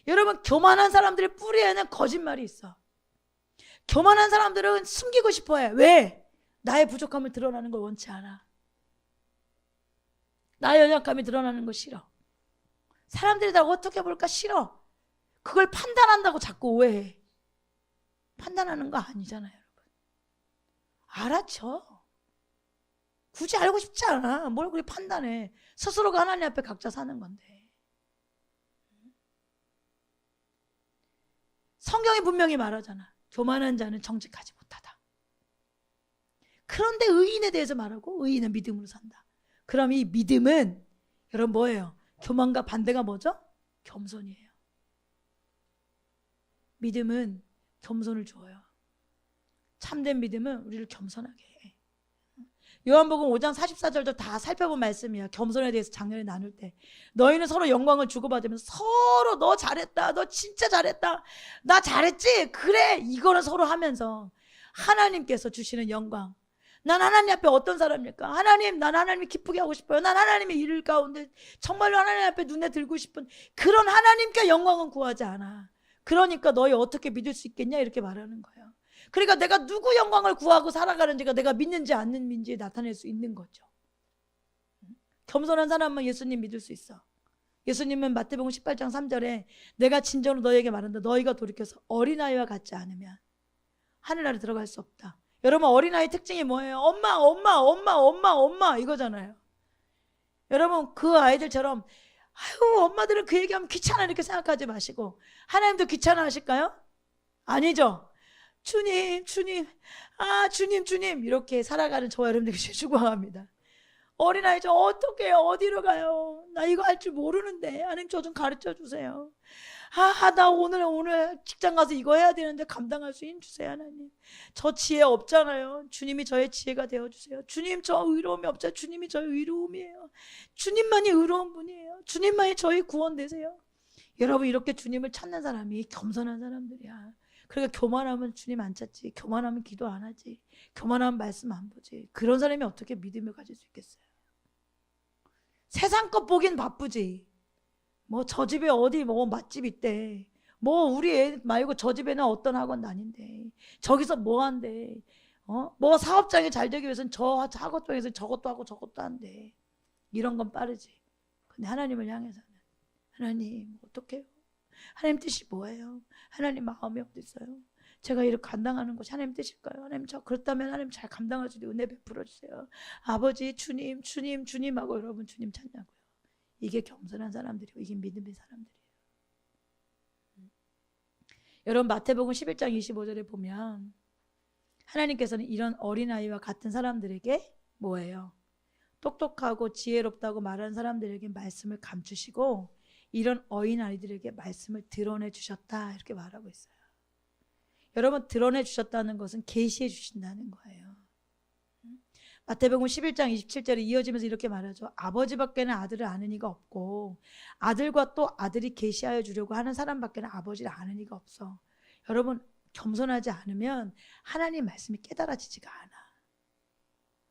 여러분, 교만한 사람들의 뿌리에는 거짓말이 있어. 교만한 사람들은 숨기고 싶어해. 왜? 나의 부족함을 드러나는 걸 원치 않아. 나의 연약함이 드러나는 거 싫어. 사람들이 나 어떻게 볼까 싫어. 그걸 판단한다고 자꾸 오해해. 판단하는 거 아니잖아요, 여러분. 알아쳐. 굳이 알고 싶지 않아. 뭘 그렇게 판단해. 스스로가 하나님 앞에 각자 사는 건데. 성경이 분명히 말하잖아. 교만한 자는 정직하지 못하다. 그런데 의인에 대해서 말하고 의인은 믿음으로 산다. 그럼 이 믿음은 여러분 뭐예요? 교만과 반대가 뭐죠? 겸손이에요. 믿음은 겸손을 줘요. 참된 믿음은 우리를 겸손하게 해. 요한복음 5장 44절도 다 살펴본 말씀이야. 겸손에 대해서 작년에 나눌 때 너희는 서로 영광을 주고받으면서 서로 너 잘했다, 너 진짜 잘했다, 나 잘했지, 그래, 이거는 서로 하면서 하나님께서 주시는 영광, 난 하나님 앞에 어떤 사람입니까? 하나님, 난 하나님이 기쁘게 하고 싶어요. 난 하나님의 일 가운데 정말로 하나님 앞에 눈에 들고 싶은 그런 하나님께 영광은 구하지 않아. 그러니까 너희 어떻게 믿을 수 있겠냐 이렇게 말하는 거예요. 그러니까 내가 누구 영광을 구하고 살아가는지가 내가 믿는지 안 믿는지에 나타낼 수 있는 거죠. 겸손한 사람만 예수님 믿을 수 있어. 예수님은 마태복음 18장 3절에 내가 진정으로 너희에게 말한다. 너희가 돌이켜서 어린아이와 같지 않으면 하늘나라에 들어갈 수 없다. 여러분, 어린아이 특징이 뭐예요? 엄마, 엄마, 엄마, 엄마, 엄마 이거잖아요. 여러분, 그 아이들처럼 아유, 엄마들은 그 얘기하면 귀찮아 이렇게 생각하지 마시고, 하나님도 귀찮아 하실까요? 아니죠. 주님, 주님, 아, 주님, 주님 이렇게 살아가는 저와 여러분들에게 축원합니다. 어린아이 저 어떻게 해요? 어디로 가요? 나 이거 할 줄 모르는데 하나님 저 좀 가르쳐 주세요. 나 오늘 직장 가서 이거 해야 되는데 감당할 수 있는 주세요. 하나님, 저 지혜 없잖아요. 주님이 저의 지혜가 되어주세요. 주님, 저 의로움이 없잖아요. 주님이 저의 의로움이에요. 주님만이 의로운 분이에요. 주님만이 저희 구원 되세요. 여러분, 이렇게 주님을 찾는 사람이 겸손한 사람들이야. 그러니까 교만하면 주님 안 찾지, 교만하면 기도 안 하지, 교만하면 말씀 안 보지. 그런 사람이 어떻게 믿음을 가질 수 있겠어요? 세상 것 보긴 바쁘지. 뭐 저 집에 어디 뭐 맛집 있대, 뭐 우리 애 말고 저 집에는 어떤 학원 다닌대, 저기서 뭐 한대, 뭐 사업장이 잘 되기 위해서는 저 학업장에서 저것도 하고 저것도 한대. 이런 건 빠르지. 근데 하나님을 향해서는 하나님 어떡해요? 하나님 뜻이 뭐예요? 하나님 마음이 어디 있어요? 제가 이렇게 감당하는 것이 하나님 뜻일까요? 하나님, 저 그렇다면 하나님 잘 감당할 수 있는 은혜 베풀어 주세요. 아버지, 주님, 주님, 주님 하고 여러분 주님 찾냐고요. 이게 겸손한 사람들이고 이게 믿음의 사람들이에요. 여러분, 마태복음 11장 25절에 보면 하나님께서는 이런 어린아이와 같은 사람들에게 뭐예요? 똑똑하고 지혜롭다고 말하는 사람들에게 말씀을 감추시고 이런 어린아이들에게 말씀을 드러내 주셨다 이렇게 말하고 있어요. 여러분, 드러내 주셨다는 것은 계시해 주신다는 거예요. 마태복음 11장 27절에 이어지면서 이렇게 말하죠. 아버지밖에는 아들을 아는 이가 없고 아들과 또 아들이 계시하여 주려고 하는 사람밖에는 아버지를 아는 이가 없어. 여러분, 겸손하지 않으면 하나님 말씀이 깨달아지지가 않아.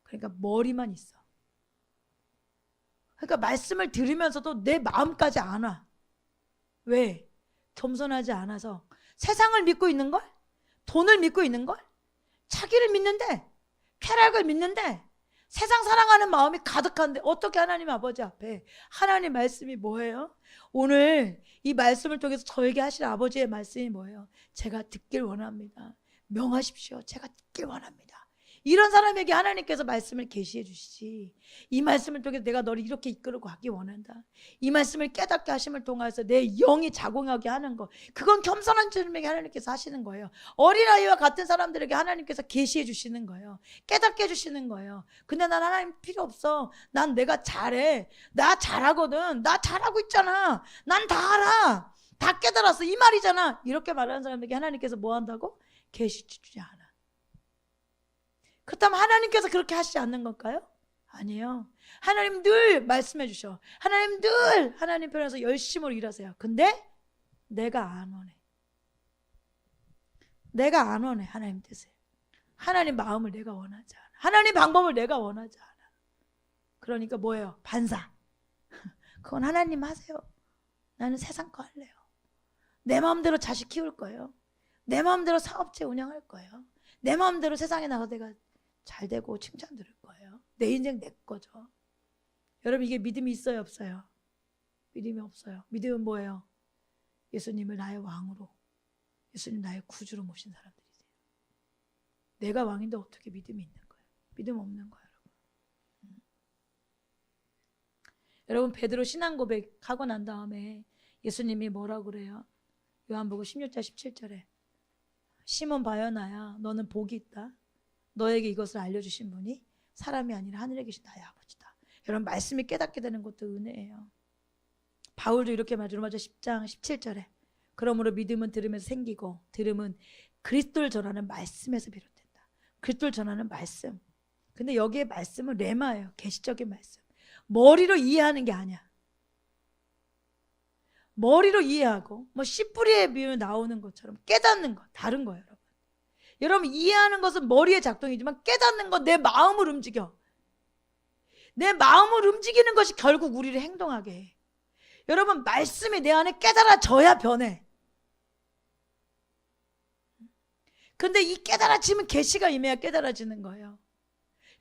그러니까 머리만 있어. 그러니까 말씀을 들으면서도 내 마음까지 안 와. 왜? 겸손하지 않아서. 세상을 믿고 있는 걸? 돈을 믿고 있는 걸? 자기를 믿는데, 쾌락을 믿는데, 세상 사랑하는 마음이 가득한데 어떻게 하나님 아버지 앞에 하나님 말씀이 뭐예요? 오늘 이 말씀을 통해서 저에게 하실 아버지의 말씀이 뭐예요? 제가 듣길 원합니다. 명하십시오. 제가 듣길 원합니다. 이런 사람에게 하나님께서 말씀을 계시해 주시지, 이 말씀을 통해서 내가 너를 이렇게 이끌고 가기 원한다, 이 말씀을 깨닫게 하심을 통해서 내 영이 자공하게 하는 거, 그건 겸손한 사람에게 하나님께서 하시는 거예요. 어린아이와 같은 사람들에게 하나님께서 계시해 주시는 거예요. 깨닫게 해주시는 거예요. 근데 난 하나님 필요 없어, 난 내가 잘해, 나 잘하거든, 나 잘하고 있잖아, 난 다 알아, 다 깨달았어, 이 말이잖아. 이렇게 말하는 사람에게 하나님께서 뭐 한다고? 계시 주지 않아. 그렇다면 하나님께서 그렇게 하시지 않는 걸까요? 아니에요. 하나님 늘 말씀해 주셔. 하나님 늘 하나님 편에서 열심으로 일하세요. 근데 내가 안 원해. 내가 안 원해. 하나님 뜻을. 하나님 마음을 내가 원하지 않아. 하나님 방법을 내가 원하지 않아. 그러니까 뭐예요? 반사. 그건 하나님 하세요. 나는 세상 거 할래요. 내 마음대로 자식 키울 거예요. 내 마음대로 사업체 운영할 거예요. 내 마음대로 세상에 나가서 내가 잘 되고 칭찬 들을 거예요. 내 인생 내 거죠. 여러분, 이게 믿음이 있어요, 없어요? 믿음이 없어요. 믿음은 뭐예요? 예수님을 나의 왕으로, 예수님 나의 구주로 모신 사람들이세요. 내가 왕인데 어떻게 믿음이 있는 거예요? 믿음 없는 거예요, 여러분. 여러분, 베드로 신앙 고백하고 난 다음에 예수님이 뭐라고 그래요? 요한복음 16장 17절에 시몬 바요나야, 너는 복이 있다. 너에게 이것을 알려주신 분이 사람이 아니라 하늘에 계신 나의 아버지다. 여러분, 말씀이 깨닫게 되는 것도 은혜예요. 바울도 이렇게 말하죠. 로마서 10장 17절에 그러므로 믿음은 들으면서 생기고 들음은 그리스도를 전하는 말씀에서 비롯된다. 그리스도를 전하는 말씀. 근데 여기에 말씀은 레마예요. 계시적인 말씀. 머리로 이해하는 게 아니야. 머리로 이해하고 뭐 씨 뿌리에 비유 나오는 것처럼 깨닫는 거 다른 거예요, 여러분. 여러분 이해하는 것은 머리의 작동이지만 깨닫는 건 내 마음을 움직여. 내 마음을 움직이는 것이 결국 우리를 행동하게 해. 여러분 말씀이 내 안에 깨달아져야 변해. 근데 이 깨달아지면 계시가 임해야 깨달아지는 거예요.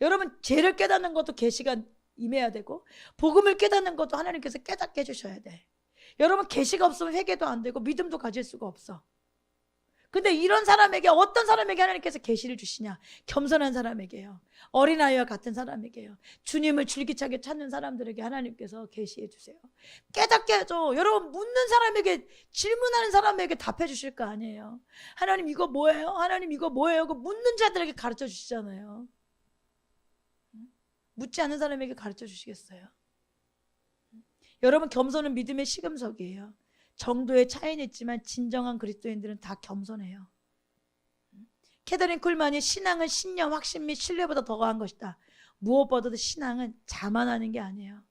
여러분 죄를 깨닫는 것도 계시가 임해야 되고 복음을 깨닫는 것도 하나님께서 깨닫게 해주셔야 돼. 여러분 계시가 없으면 회개도 안 되고 믿음도 가질 수가 없어. 근데 이런 사람에게 어떤 사람에게 하나님께서 계시를 주시냐? 겸손한 사람에게요. 어린아이와 같은 사람에게요. 주님을 줄기차게 찾는 사람들에게 하나님께서 계시해 주세요. 깨닫게 해줘. 여러분 묻는 사람에게 질문하는 사람에게 답해 주실 거 아니에요. 하나님 이거 뭐예요? 하나님 이거 뭐예요? 그 묻는 자들에게 가르쳐 주시잖아요. 묻지 않는 사람에게 가르쳐 주시겠어요? 여러분 겸손은 믿음의 시금석이에요. 정도의 차이는 있지만 진정한 그리스도인들은 다 겸손해요. 캐더린 쿨만이 신앙은 신념, 확신 및 신뢰보다 더 강한 것이다. 무엇보다도 신앙은 자만하는 게 아니에요.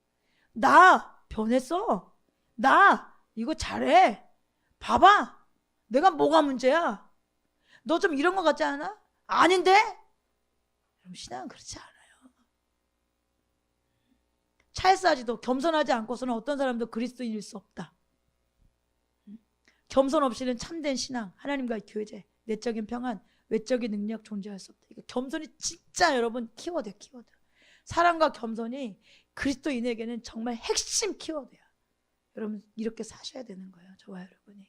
나 변했어. 나 이거 잘해. 봐봐. 내가 뭐가 문제야? 너 좀 이런 거 같지 않아? 아닌데? 여러분 신앙은 그렇지 않아요. 찰스 아지도 겸손하지 않고서는 어떤 사람도 그리스도인일 수 없다. 겸손 없이는 참된 신앙, 하나님과의 교제, 내적인 평안, 외적인 능력 존재할 수 없다. 이거 겸손이 진짜 여러분 키워드예요. 키워드. 사랑과 겸손이 그리스도인에게는 정말 핵심 키워드야. 여러분 이렇게 사셔야 되는 거예요. 저와 여러분이.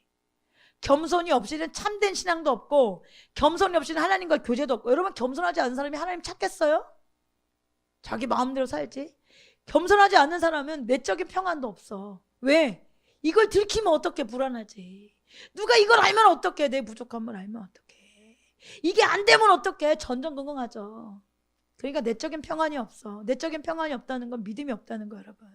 겸손이 없이는 참된 신앙도 없고 겸손이 없이는 하나님과 교제도 없고. 여러분 겸손하지 않은 사람이 하나님 찾겠어요? 자기 마음대로 살지. 겸손하지 않는 사람은 내적인 평안도 없어. 왜? 이걸 들키면 어떡해? 불안하지. 누가 이걸 알면 어떡해? 내 부족함을 알면 어떡해? 이게 안 되면 어떡해? 전전긍긍하죠. 그러니까 내적인 평안이 없어. 내적인 평안이 없다는 건 믿음이 없다는 거예요, 여러분.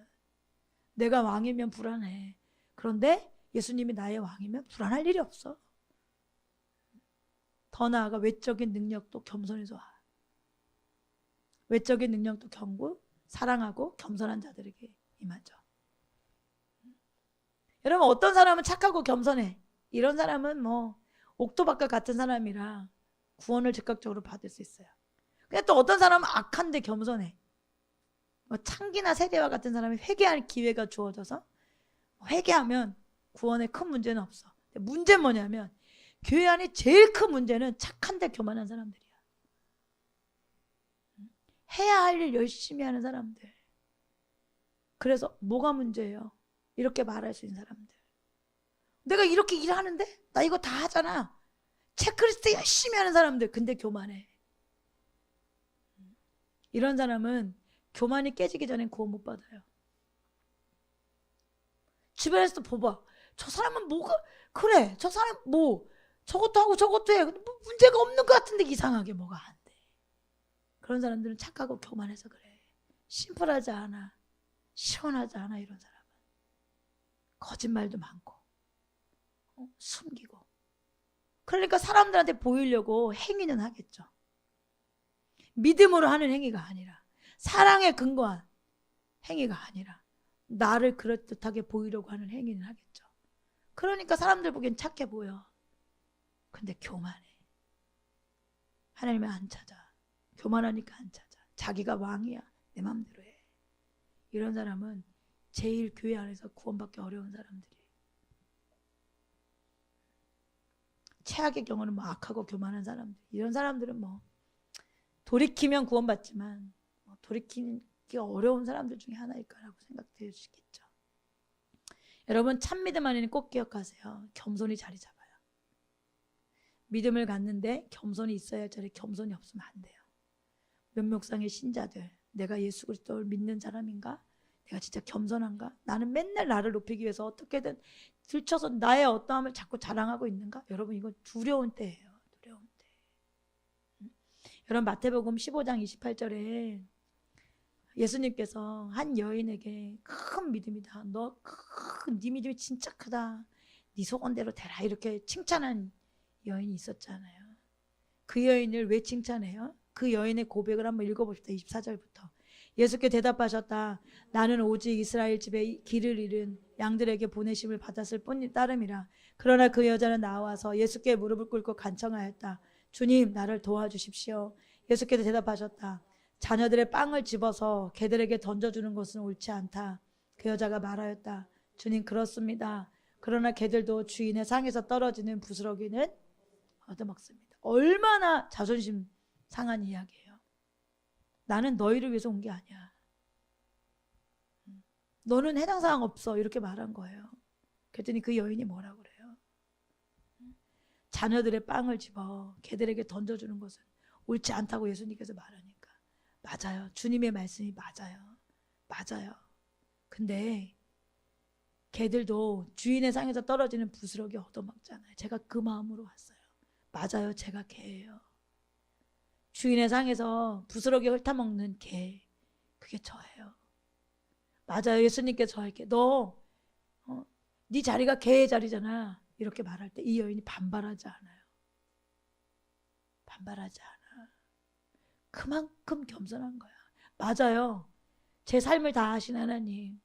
내가 왕이면 불안해. 그런데 예수님이 나의 왕이면 불안할 일이 없어. 더 나아가 외적인 능력도 겸손해서 와. 외적인 능력도 견고, 사랑하고 겸손한 자들에게 임하죠. 여러분 어떤 사람은 착하고 겸손해. 이런 사람은 뭐 옥토박과 같은 사람이라 구원을 즉각적으로 받을 수 있어요. 근데 또 어떤 사람은 악한데 겸손해. 뭐 창기나 세대와 같은 사람이 회개할 기회가 주어져서 회개하면 구원에 큰 문제는 없어. 근데 문제는 뭐냐면 교회 안에 제일 큰 문제는 착한데 교만한 사람들이야. 해야 할 일 열심히 하는 사람들. 그래서 뭐가 문제예요? 이렇게 말할 수 있는 사람들. 내가 이렇게 일하는데? 나 이거 다 하잖아. 체크리스트 열심히 하는 사람들. 근데 교만해. 이런 사람은 교만이 깨지기 전엔 구원 못 받아요. 주변에서도 봐봐. 저 사람은 뭐가 그래. 저 사람 뭐 저것도 하고 저것도 해. 근데 뭐 문제가 없는 것 같은데 이상하게 뭐가 안 돼. 그런 사람들은 착하고 교만해서 그래. 심플하지 않아. 시원하지 않아. 이런 사람은 거짓말도 많고 숨기고. 그러니까 사람들한테 보이려고 행위는 하겠죠. 믿음으로 하는 행위가 아니라 사랑에 근거한 행위가 아니라 나를 그럴듯하게 보이려고 하는 행위는 하겠죠. 그러니까 사람들 보기엔 착해 보여. 근데 교만해. 하나님을 안 찾아. 교만하니까 안 찾아. 자기가 왕이야. 내 마음대로 해. 이런 사람은 제일 교회 안에서 구원받기 어려운 사람들이에요. 최악의 경우는 뭐 악하고 교만한 사람들. 이런 사람들은 뭐 돌이키면 구원받지만 돌이키기 어려운 사람들 중에 하나일 거라고 생각되어 주시겠죠. 여러분 참 믿음 안에는 꼭 기억하세요. 겸손이 자리 잡아요. 믿음을 갖는데 겸손이 있어야 할 자리에 겸손이 없으면 안 돼요. 면목상의 신자들, 내가 예수 그리스도를 믿는 사람인가? 내가 진짜 겸손한가? 나는 맨날 나를 높이기 위해서 어떻게든 들쳐서 나의 어떠함을 자꾸 자랑하고 있는가? 여러분 이건 두려운 때예요. 두려운 때. 여러분 마태복음 15장 28절에 예수님께서 한 여인에게 큰 믿음이다. 네 믿음이 진짜 크다. 네 소원대로 되라. 이렇게 칭찬한 여인이 있었잖아요. 그 여인을 왜 칭찬해요? 그 여인의 고백을 한번 읽어봅시다. 24절부터. 예수께 대답하셨다. 나는 오직 이스라엘 집에 길을 잃은 양들에게 보내심을 받았을 뿐 따름이라. 그러나 그 여자는 나와서 예수께 무릎을 꿇고 간청하였다. 주님 나를 도와주십시오. 예수께서 대답하셨다. 자녀들의 빵을 집어서 개들에게 던져주는 것은 옳지 않다. 그 여자가 말하였다. 주님 그렇습니다. 그러나 개들도 주인의 상에서 떨어지는 부스러기는 얻어먹습니다. 얼마나 자존심 상한 이야기예요. 나는 너희를 위해서 온 게 아니야. 너는 해당 사항 없어. 이렇게 말한 거예요. 그랬더니 그 여인이 뭐라 그래요? 자녀들의 빵을 집어 개들에게 던져주는 것은 옳지 않다고 예수님께서 말하니까 맞아요. 주님의 말씀이 맞아요. 맞아요. 근데 개들도 주인의 상에서 떨어지는 부스러기 얻어먹잖아요. 제가 그 마음으로 왔어요. 맞아요. 제가 개예요. 주인의 상에서 부스러기 훑어먹는 개, 그게 저예요. 맞아요. 예수님께서 저에게 네 자리가 개의 자리잖아. 이렇게 말할 때 이 여인이 반발하지 않아요. 반발하지 않아. 그만큼 겸손한 거야. 맞아요. 제 삶을 다 아신 하나님,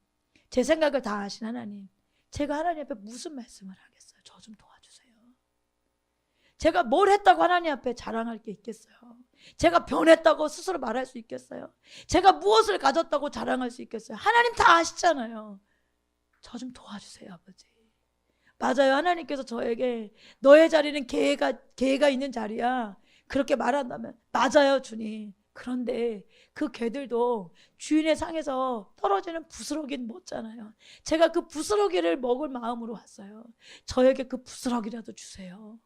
제 생각을 다 아신 하나님, 제가 하나님 앞에 무슨 말씀을 하겠어요? 저 좀 도와주세요. 제가 뭘 했다고 하나님 앞에 자랑할 게 있겠어요? 제가 변했다고 스스로 말할 수 있겠어요? 제가 무엇을 가졌다고 자랑할 수 있겠어요? 하나님 다 아시잖아요. 저 좀 도와주세요, 아버지. 맞아요. 하나님께서 저에게 너의 자리는 개가 있는 자리야. 그렇게 말한다면 맞아요, 주님. 그런데 그 개들도 주인의 상에서 떨어지는 부스러기는 먹잖아요. 제가 그 부스러기를 먹을 마음으로 왔어요. 저에게 그 부스러기라도 주세요.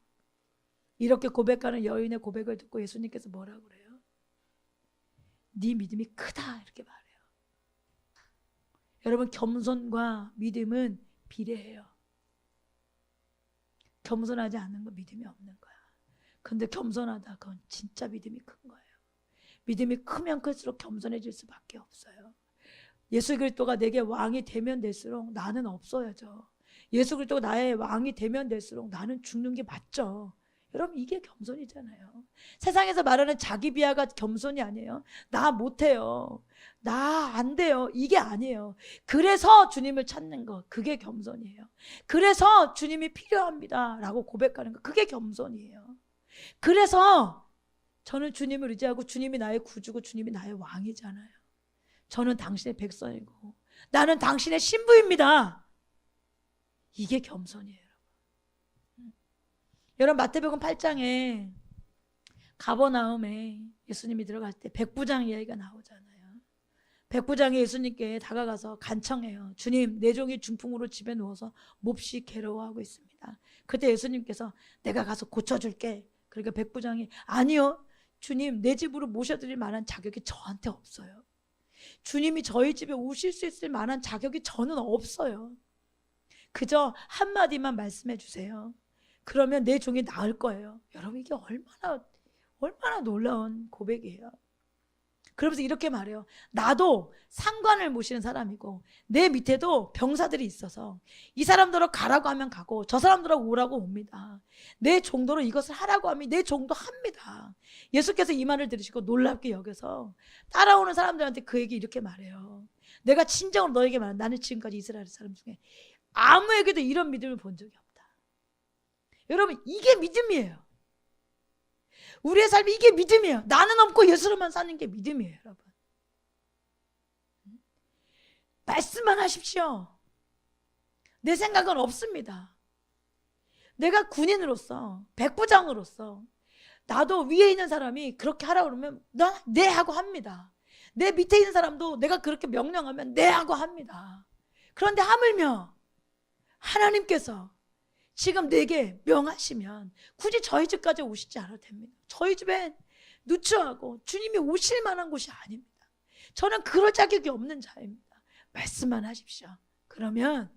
이렇게 고백하는 여인의 고백을 듣고 예수님께서 뭐라고 그래요? 네 믿음이 크다 이렇게 말해요. 여러분, 겸손과 믿음은 비례해요. 겸손하지 않는 건 믿음이 없는 거야. 근데 겸손하다, 그건 진짜 믿음이 큰 거예요. 믿음이 크면 클수록 겸손해질 수밖에 없어요. 예수 그리스도가 내게 왕이 되면 될수록 나는 없어야죠. 예수 그리스도가 나의 왕이 되면 될수록 나는 죽는 게 맞죠. 여러분, 이게 겸손이잖아요. 세상에서 말하는 자기 비하가 겸손이 아니에요. 나 못해요. 나 안 돼요. 이게 아니에요. 그래서 주님을 찾는 거, 그게 겸손이에요. 그래서 주님이 필요합니다 라고 고백하는 거, 그게 겸손이에요. 그래서 저는 주님을 의지하고 주님이 나의 구주고 주님이 나의 왕이잖아요. 저는 당신의 백성이고 나는 당신의 신부입니다. 이게 겸손이에요. 여러분, 마태복음 8장에 가버나움에 예수님이 들어갈 때 백부장 이야기가 나오잖아요. 백부장이 예수님께 다가가서 간청해요. 주님, 내 종이 중풍으로 집에 누워서 몹시 괴로워하고 있습니다. 그때 예수님께서 내가 가서 고쳐줄게. 그러니까 백부장이 아니요, 주님, 내 집으로 모셔드릴 만한 자격이 저한테 없어요. 주님이 저희 집에 오실 수 있을 만한 자격이 저는 없어요. 그저 한마디만 말씀해 주세요. 그러면 내 종이 나을 거예요. 여러분, 이게 얼마나 놀라운 고백이에요. 그러면서 이렇게 말해요. 나도 상관을 모시는 사람이고 내 밑에도 병사들이 있어서 이 사람들로 가라고 하면 가고 저 사람들로 오라고 옵니다. 내 종도로 이것을 하라고 하면 내 종도 합니다. 예수께서 이 말을 들으시고 놀랍게 여겨서 따라오는 사람들한테 그에게 이렇게 말해요. 내가 진정으로 너에게 말한다. 나는 지금까지 이스라엘 사람 중에 아무에게도 이런 믿음을 본 적이 없다. 여러분, 이게 믿음이에요. 우리의 삶이 이게 믿음이에요. 나는 없고 예수로만 사는 게 믿음이에요, 여러분. 말씀만 하십시오. 내 생각은 없습니다. 내가 군인으로서, 백부장으로서 나도 위에 있는 사람이 그렇게 하라고 그러면 네 하고 합니다. 내 밑에 있는 사람도 내가 그렇게 명령하면 네 하고 합니다. 그런데 하물며 하나님께서 지금 내게 명하시면 굳이 저희 집까지 오시지 않아도 됩니다. 저희 집엔 누추하고 주님이 오실 만한 곳이 아닙니다. 저는 그럴 자격이 없는 자입니다. 말씀만 하십시오. 그러면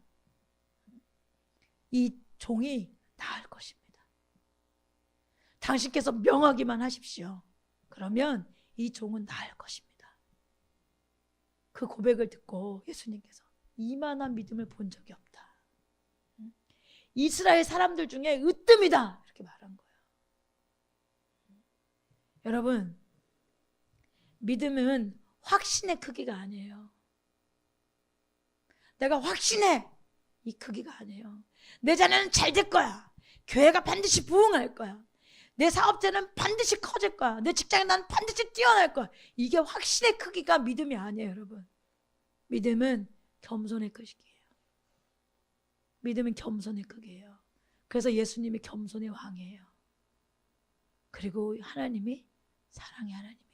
이 종이 나을 것입니다. 당신께서 명하기만 하십시오. 그러면 이 종은 나을 것입니다. 그 고백을 듣고 예수님께서 이만한 믿음을 본 적이 없다. 이스라엘 사람들 중에 으뜸이다 이렇게 말한 거예요. 여러분, 믿음은 확신의 크기가 아니에요. 내가 확신해, 이 크기가 아니에요. 내 자녀는 잘 될 거야. 교회가 반드시 부흥할 거야. 내 사업체는 반드시 커질 거야. 내 직장에 난 반드시 뛰어날 거야. 이게 확신의 크기가 믿음이 아니에요, 여러분. 믿음은 겸손의 크기예요. 믿음은 겸손의 크기예요. 그래서 예수님이 겸손의 왕이에요. 그리고 하나님이 사랑의 하나님이에요.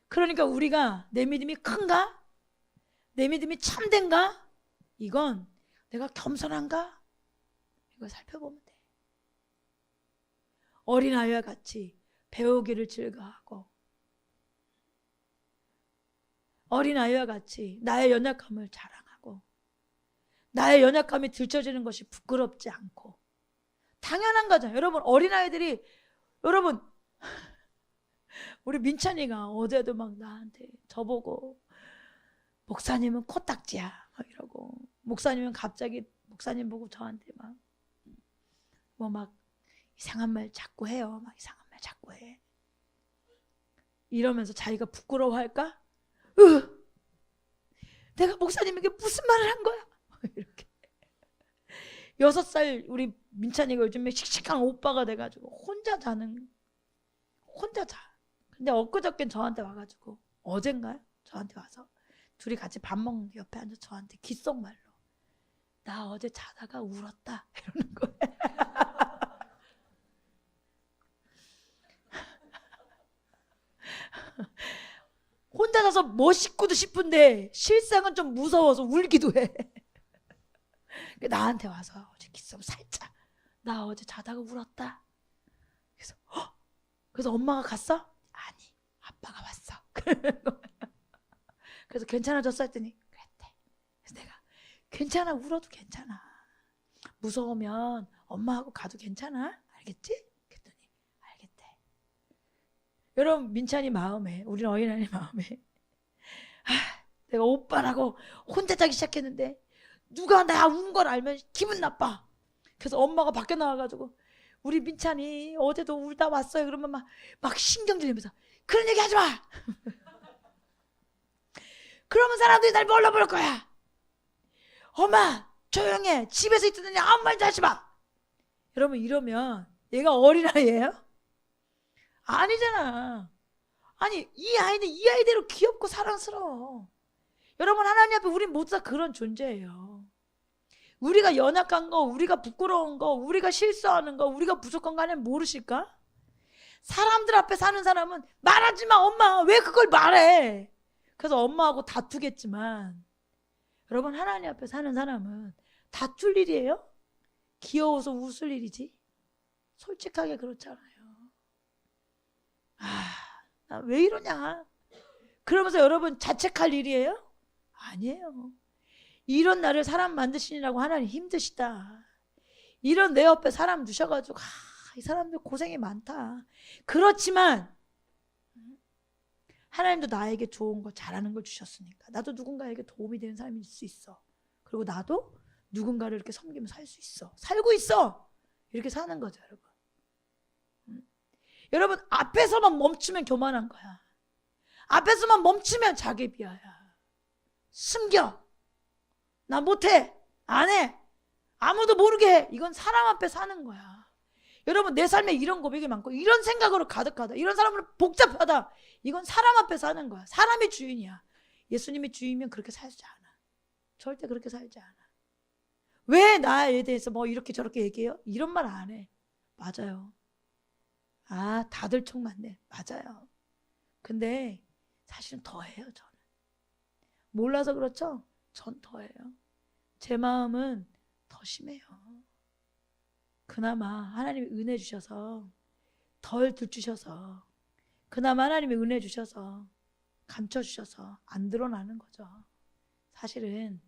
그러니까 우리가 내 믿음이 큰가? 내 믿음이 참된가? 이건 내가 겸손한가? 이걸 살펴보면 돼. 어린아이와 같이 배우기를 즐거워하고, 어린아이와 같이 나의 연약함을 자랑하고, 나의 연약함이 들춰지는 것이 부끄럽지 않고, 당연한 거잖아요. 여러분, 어린아이들이, 여러분 우리 민찬이가 어제도 막 나한테 저보고 목사님은 코딱지야 막 이러고, 목사님은 갑자기 목사님 보고 저한테 막 뭐 막 이상한 말 자꾸 해요. 막 이상한 말 자꾸 해. 이러면서 자기가 부끄러워할까? 내가 목사님에게 무슨 말을 한 거야? 이렇게. 6살 우리 민찬이가 요즘에 씩씩한 오빠가 돼가지고 혼자 자. 근데 엊그저께 저한테 와가지고, 어젠가요? 저한테 와서 둘이 같이 밥 먹는데 옆에 앉아 저한테 귓속말로 나 어제 자다가 울었다 이러는 거예요. 혼자 자서 멋있고도 싶은데 실상은 좀 무서워서 울기도 해. 나한테 와서 어제 귓속 살짝 나 어제 자다가 울었다. 그래서 엄마가 갔어? 아니, 아빠가 왔어. 그래서 괜찮아졌어 했더니 그랬대. 그래서 내가 괜찮아, 울어도 괜찮아. 무서우면 엄마하고 가도 괜찮아? 알겠지? 그랬더니 알겠대. 여러분, 민찬이 마음에, 우리는 어린아이 마음에, 내가 오빠라고 혼자 자기 시작했는데 누가 나 운 걸 알면 기분 나빠. 그래서 엄마가 밖에 나와가지고 우리 민찬이 어제도 울다 왔어요. 그러면 막 신경 들리면서 그런 얘기 하지 마. 그러면 사람들이 날 뭘로 부를 거야. 엄마 조용해. 집에서 있더니 아무 말도 하지 마. 여러분, 이러면 얘가 어린아이예요? 아니잖아. 아니, 이 아이는 이 아이대로 귀엽고 사랑스러워. 여러분, 하나님 앞에 우린 모두 다 그런 존재예요. 우리가 연약한 거, 우리가 부끄러운 거, 우리가 실수하는 거, 우리가 부족한 거 하나님 모르실까? 사람들 앞에 사는 사람은 말하지 마, 엄마. 왜 그걸 말해? 그래서 엄마하고 다투겠지만, 여러분, 하나님 앞에 사는 사람은 다툴 일이에요? 귀여워서 웃을 일이지? 솔직하게 그렇잖아요. 나 왜 이러냐? 그러면서 여러분 자책할 일이에요? 아니에요. 이런 나를 사람 만드시느라고 하나님 힘드시다. 이런 내 옆에 사람 두셔가지고 이 사람들 고생이 많다. 그렇지만 하나님도 나에게 좋은 거 잘하는 걸 주셨으니까 나도 누군가에게 도움이 되는 사람일 수 있어. 그리고 나도 누군가를 이렇게 섬기며 살 수 있어. 살고 있어. 이렇게 사는 거죠, 여러분. 여러분, 앞에서만 멈추면 교만한 거야. 앞에서만 멈추면 자기 비하야. 숨겨. 나 못해. 안 해. 아무도 모르게 해. 이건 사람 앞에 사는 거야. 여러분, 내 삶에 이런 고백이 많고 이런 생각으로 가득하다. 이런 사람으로 복잡하다. 이건 사람 앞에 사는 거야. 사람이 주인이야. 예수님이 주인이면 그렇게 살지 않아. 절대 그렇게 살지 않아. 왜 나에 대해서 뭐 이렇게 저렇게 얘기해요? 이런 말 안 해. 맞아요. 다들 총 맞네. 맞아요. 근데 사실은 더해요, 저는. 몰라서 그렇죠? 전 더해요. 제 마음은 더 심해요. 그나마 하나님이 은혜 주셔서, 덜 들추셔서, 그나마 하나님이 은혜 주셔서, 감춰주셔서 안 드러나는 거죠. 사실은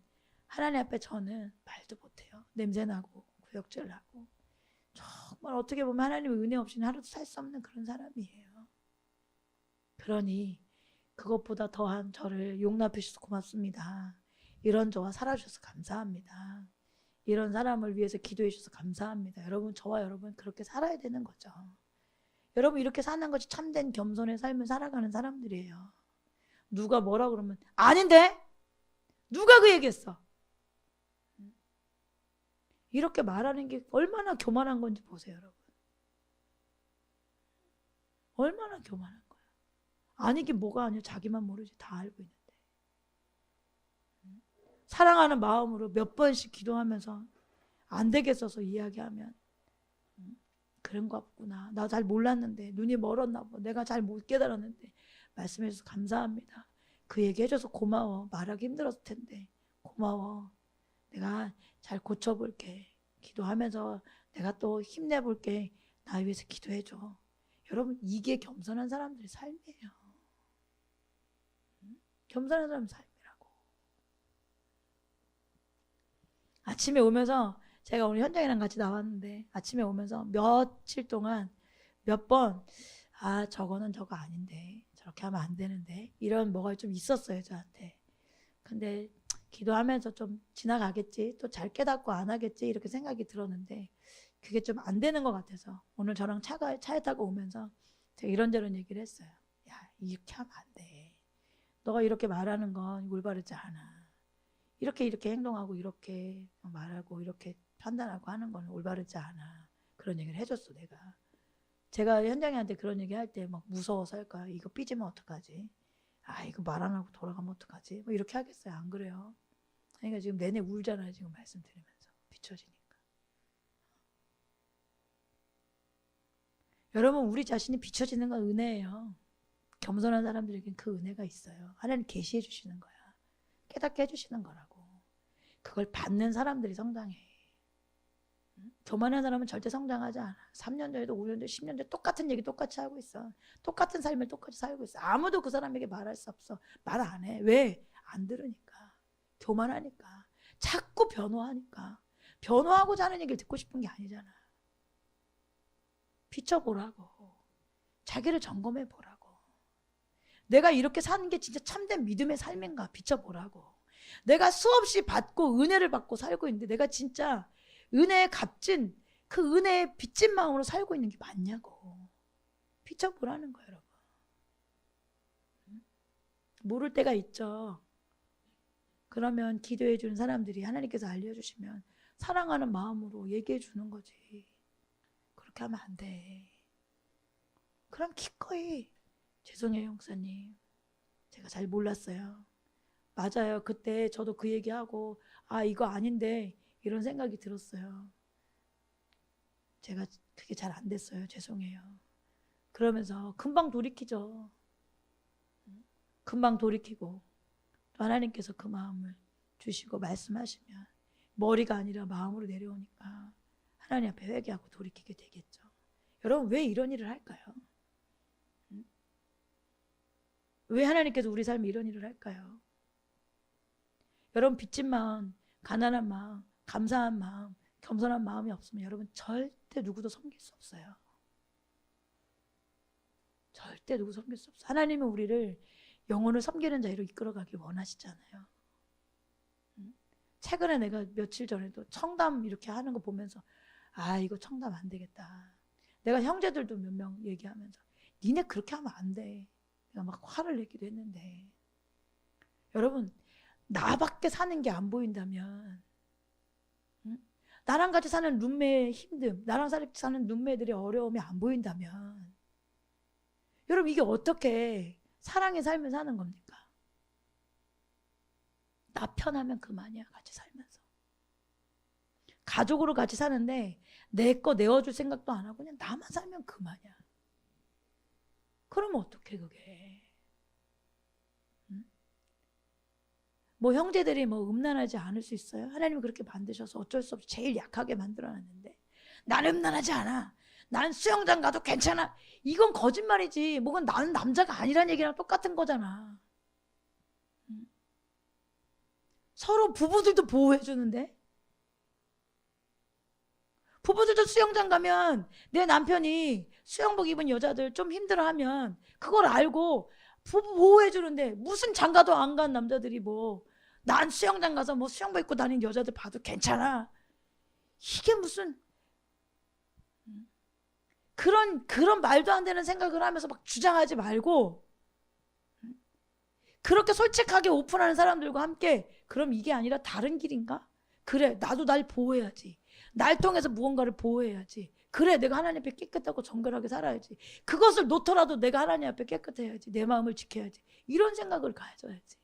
하나님 앞에 저는 말도 못해요. 냄새나고 구역질나고 정말 어떻게 보면 하나님의 은혜 없이는 하루도 살 수 없는 그런 사람이에요. 그러니 그것보다 더한 저를 용납해 주셔서 고맙습니다. 이런 저와 살아주셔서 감사합니다. 이런 사람을 위해서 기도해 주셔서 감사합니다. 여러분, 저와 여러분 그렇게 살아야 되는 거죠. 여러분, 이렇게 사는 것이 참된 겸손의 삶을 살아가는 사람들이에요. 누가 뭐라 그러면 아닌데? 누가 그 얘기했어? 이렇게 말하는 게 얼마나 교만한 건지 보세요, 여러분. 얼마나 교만한 거야. 아니긴 뭐가 아니야. 자기만 모르지. 다 알고 있는데. 사랑하는 마음으로 몇 번씩 기도하면서 안 되겠어서 이야기하면 그런 거 없구나. 나 잘 몰랐는데 눈이 멀었나 봐. 내가 잘 못 깨달았는데 말씀해 주셔서 감사합니다. 그 얘기 해줘서 고마워. 말하기 힘들었을 텐데 고마워. 내가 잘 고쳐볼게. 기도하면서 내가 또 힘내볼게. 나 위해서 기도해줘. 여러분 이게 겸손한 사람들의 삶이에요. 겸손한 사람의 삶이라고. 아침에 오면서 제가 오늘 현장이랑 같이 나왔는데 아침에 오면서 며칠 동안 몇 번 저거는 저거 아닌데 저렇게 하면 안 되는데 이런 뭐가 좀 있었어요 저한테. 근데 기도하면서 좀 지나가겠지 또 잘 깨닫고 안 하겠지 이렇게 생각이 들었는데 그게 좀 안 되는 것 같아서 오늘 저랑 차에 타고 오면서 제가 이런저런 얘기를 했어요. 야 이렇게 하면 안 돼. 너가 이렇게 말하는 건 올바르지 않아. 이렇게 행동하고 이렇게 말하고 이렇게 판단하고 하는 건 올바르지 않아. 그런 얘기를 해줬어 내가. 제가 현장이한테 그런 얘기 할 때 막 무서워서 할까. 이거 삐지면 어떡하지. 이거 말 안 하고 돌아가면 어떡하지. 뭐 이렇게 하겠어요. 안 그래요. 그러니까 지금 내내 울잖아요. 지금 말씀드리면서. 비춰지니까. 여러분 우리 자신이 비춰지는 건 은혜예요. 겸손한 사람들에겐 그 은혜가 있어요. 하나님 계시해 주시는 거야. 깨닫게 해주시는 거라고. 그걸 받는 사람들이 성장해. 교만한 사람은 절대 성장하지 않아. 3년 전에도 5년 전, 10년 전 똑같은 얘기 똑같이 하고 있어. 똑같은 삶을 똑같이 살고 있어. 아무도 그 사람에게 말할 수 없어. 말 안 해. 왜? 안 들으니까. 교만하니까. 자꾸 변호하니까. 변호하고자 하는 얘기를 듣고 싶은 게 아니잖아. 비춰보라고. 자기를 점검해 보라고. 내가 이렇게 사는 게 진짜 참된 믿음의 삶인가 비춰보라고. 내가 수없이 받고 은혜를 받고 살고 있는데 내가 진짜 은혜에 값진 그 은혜에 빚진 마음으로 살고 있는 게 맞냐고. 비춰보라는 거예요 여러분. 모를 때가 있죠. 그러면 기도해 주는 사람들이 하나님께서 알려주시면 사랑하는 마음으로 얘기해 주는 거지. 그렇게 하면 안 돼. 그럼 기꺼이 죄송해요 목사님. 제가 잘 몰랐어요. 맞아요. 그때 저도 그 얘기하고 이거 아닌데 이런 생각이 들었어요. 제가 그게 잘 안 됐어요. 죄송해요. 그러면서 금방 돌이키죠. 금방 돌이키고 또 하나님께서 그 마음을 주시고 말씀하시면 머리가 아니라 마음으로 내려오니까 하나님 앞에 회개하고 돌이키게 되겠죠. 여러분 왜 이런 일을 할까요? 왜 하나님께서 우리 삶에 이런 일을 할까요? 여러분 빚진 마음, 가난한 마음, 감사한 마음, 겸손한 마음이 없으면 여러분 절대 누구도 섬길 수 없어요. 절대 누구 섬길 수 없어요. 하나님은 우리를 영혼을 섬기는 자리로 이끌어가길 원하시잖아요. 최근에 내가 며칠 전에도 청담 이렇게 하는 거 보면서 이거 청담 안 되겠다. 내가 형제들도 몇 명 얘기하면서 니네 그렇게 하면 안 돼. 내가 막 화를 내기도 했는데 여러분 나밖에 사는 게 안 보인다면 나랑 같이 사는 룸메의 힘듦, 나랑 같이 사는 룸메들의 어려움이 안 보인다면 여러분 이게 어떻게 사랑의 삶을 사는 겁니까? 나 편하면 그만이야. 같이 살면서 가족으로 같이 사는데 내 거 내어줄 생각도 안 하고 그냥 나만 살면 그만이야. 그러면 어떡해 그게. 뭐 형제들이 뭐 음란하지 않을 수 있어요? 하나님이 그렇게 만드셔서 어쩔 수 없이 제일 약하게 만들어놨는데 난 음란하지 않아. 난 수영장 가도 괜찮아. 이건 거짓말이지. 뭐건 나는 남자가 아니란 얘기랑 똑같은 거잖아. 서로 부부들도 보호해 주는데 부부들도 수영장 가면 내 남편이 수영복 입은 여자들 좀 힘들어하면 그걸 알고 부부 보호해 주는데 무슨 장가도 안 간 남자들이 뭐 난 수영장 가서 뭐 수영복 입고 다니는 여자들 봐도 괜찮아. 이게 무슨 그런 말도 안 되는 생각을 하면서 막 주장하지 말고 그렇게 솔직하게 오픈하는 사람들과 함께 그럼 이게 아니라 다른 길인가? 그래 나도 날 보호해야지. 날 통해서 무언가를 보호해야지. 그래, 내가 하나님 앞에 깨끗하고 정결하게 살아야지. 그것을 놓더라도 내가 하나님 앞에 깨끗해야지. 내 마음을 지켜야지. 이런 생각을 가져야지.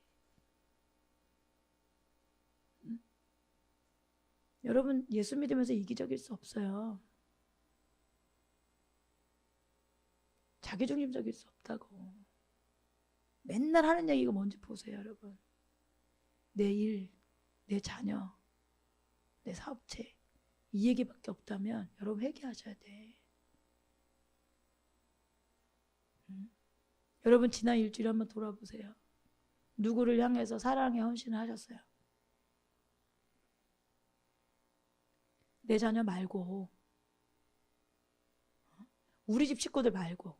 여러분, 예수 믿으면서 이기적일 수 없어요. 자기중심적일 수 없다고. 맨날 하는 얘기가 뭔지 보세요, 여러분. 내 일, 내 자녀, 내 사업체, 이 얘기밖에 없다면 여러분 회개하셔야 돼. 여러분 지난 일주일 한번 돌아보세요. 누구를 향해서 사랑의 헌신을 하셨어요? 내 자녀 말고, 우리 집 식구들 말고,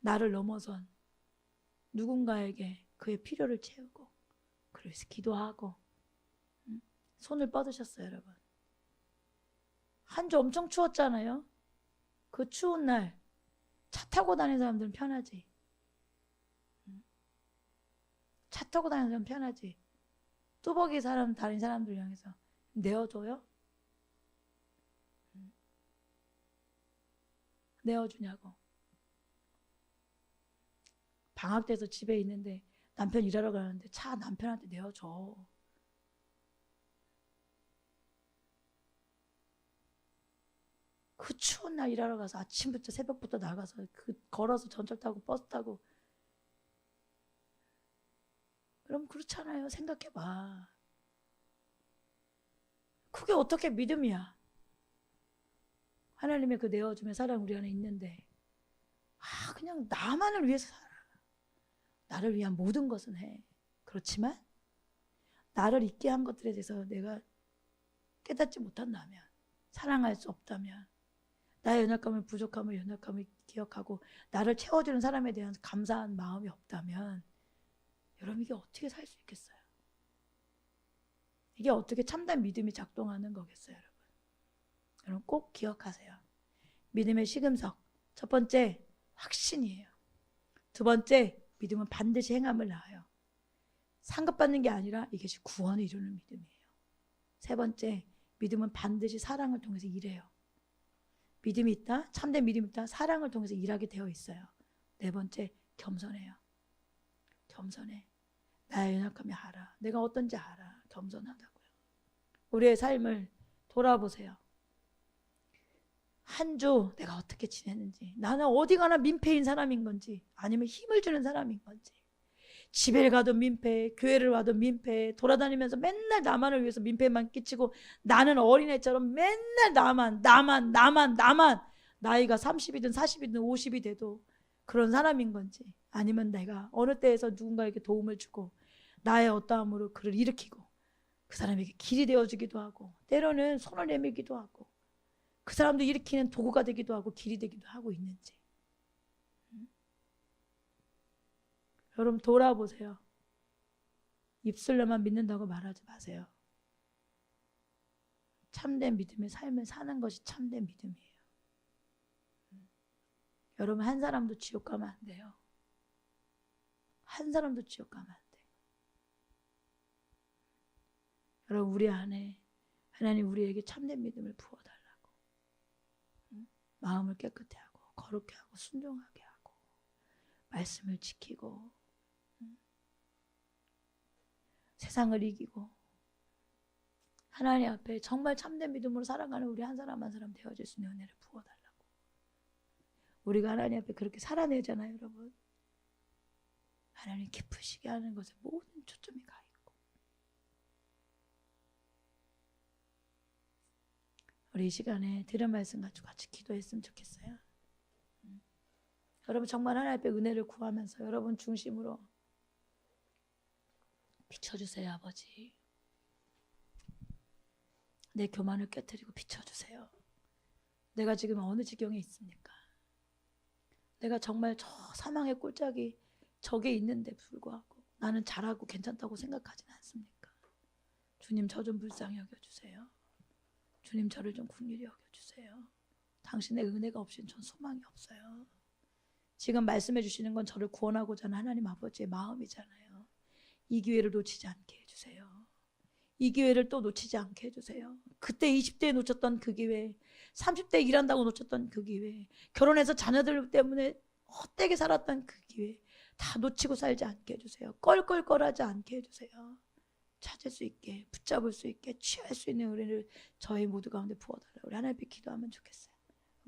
나를 넘어선 누군가에게 그의 필요를 채우고, 그래서 기도하고, 손을 뻗으셨어요, 여러분. 한 주 엄청 추웠잖아요. 그 추운 날 차 타고 다니는 사람들은 편하지. 차 타고 다니는 사람은 편하지. 뚜벅이 사람 다른 사람들 향해서 내어줘요? 내어주냐고. 방학 때서 집에 있는데 남편 일하러 가는데 차 남편한테 내어줘. 그 추운 날 일하러 가서 아침부터 새벽부터 나가서 걸어서 전철 타고 버스 타고. 그럼 그렇잖아요. 생각해봐. 그게 어떻게 믿음이야. 하나님의 그 내어줌의 사랑 우리 안에 있는데 그냥 나만을 위해서 살아. 나를 위한 모든 것은 해. 그렇지만 나를 있게 한 것들에 대해서 내가 깨닫지 못한다면, 사랑할 수 없다면, 나의 연약함을, 부족함을, 연약함을 기억하고 나를 채워주는 사람에 대한 감사한 마음이 없다면 여러분 이게 어떻게 살 수 있겠어요? 이게 어떻게 참된 믿음이 작동하는 거겠어요, 여러분? 여러분 꼭 기억하세요. 믿음의 시금석, 첫 번째 확신이에요. 두 번째, 믿음은 반드시 행함을 낳아요. 상급받는 게 아니라 이것이 구원을 이루는 믿음이에요. 세 번째, 믿음은 반드시 사랑을 통해서 일해요. 믿음이 있다, 참된 믿음이 있다, 사랑을 통해서 일하게 되어 있어요. 네 번째, 겸손해요. 겸손해. 나의 연약함이 알아. 내가 어떤지 알아. 겸손하다고요. 우리의 삶을 돌아보세요. 한 주 내가 어떻게 지냈는지, 나는 어디 가나 민폐인 사람인 건지, 아니면 힘을 주는 사람인 건지, 집에 가도 민폐, 교회를 와도 민폐, 돌아다니면서 맨날 나만을 위해서 민폐만 끼치고 나는 어린애처럼 맨날 나만 나이가 30이든 40이든 50이 돼도 그런 사람인 건지, 아니면 내가 어느 때에서 누군가에게 도움을 주고 나의 어떠함으로 그를 일으키고 그 사람에게 길이 되어주기도 하고 때로는 손을 내밀기도 하고 그 사람도 일으키는 도구가 되기도 하고 길이 되기도 하고 있는지. 여러분 돌아보세요. 입술로만 믿는다고 말하지 마세요. 참된 믿음의 삶을 사는 것이 참된 믿음이에요. 여러분 한 사람도 지옥 가면 안 돼요. 한 사람도 지옥 가면 안 돼요. 여러분 우리 안에 하나님 우리에게 참된 믿음을 부어달라고. 마음을 깨끗게 하고 거룩게 하고 순종하게 하고 말씀을 지키고 세상을 이기고 하나님 앞에 정말 참된 믿음으로 살아가는 우리 한 사람 한 사람 되어질 수 있는 은혜를 부어달라고. 우리가 하나님 앞에 그렇게 살아내잖아요, 여러분. 하나님 기쁘시게 하는 것에 모든 초점이 가 있고. 우리 이 시간에 들은 말씀 가지고 같이 기도했으면 좋겠어요. 여러분 정말 하나님 앞에 은혜를 구하면서 여러분 중심으로 비춰주세요, 아버지. 내 교만을 깨트리고 비춰주세요. 내가 지금 어느 지경에 있습니까? 내가 정말 저 사망의 꼴짝이 저게 있는데 불구하고 나는 잘하고 괜찮다고 생각하진 않습니까? 주님 저 좀 불쌍히 여겨주세요. 주님 저를 좀 긍휼히 여겨주세요. 당신의 은혜가 없이는 전 소망이 없어요. 지금 말씀해 주시는 건 저를 구원하고자 하는 하나님 아버지의 마음이잖아요. 이 기회를 놓치지 않게 해주세요. 이 기회를 또 놓치지 않게 해주세요. 그때 20대에 놓쳤던 그 기회, 30대 일한다고 놓쳤던 그 기회, 결혼해서 자녀들 때문에 헛되게 살았던 그 기회 다 놓치고 살지 않게 해주세요. 껄껄껄하지 않게 해주세요. 찾을 수 있게, 붙잡을 수 있게, 취할 수 있는 은혜를 저희 모두 가운데 부어달라고 우리 하나님 앞에 기도하면 좋겠어요.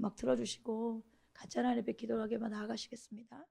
음악 틀어주시고 같이 하나님 앞에 기도하게만 나아가시겠습니다.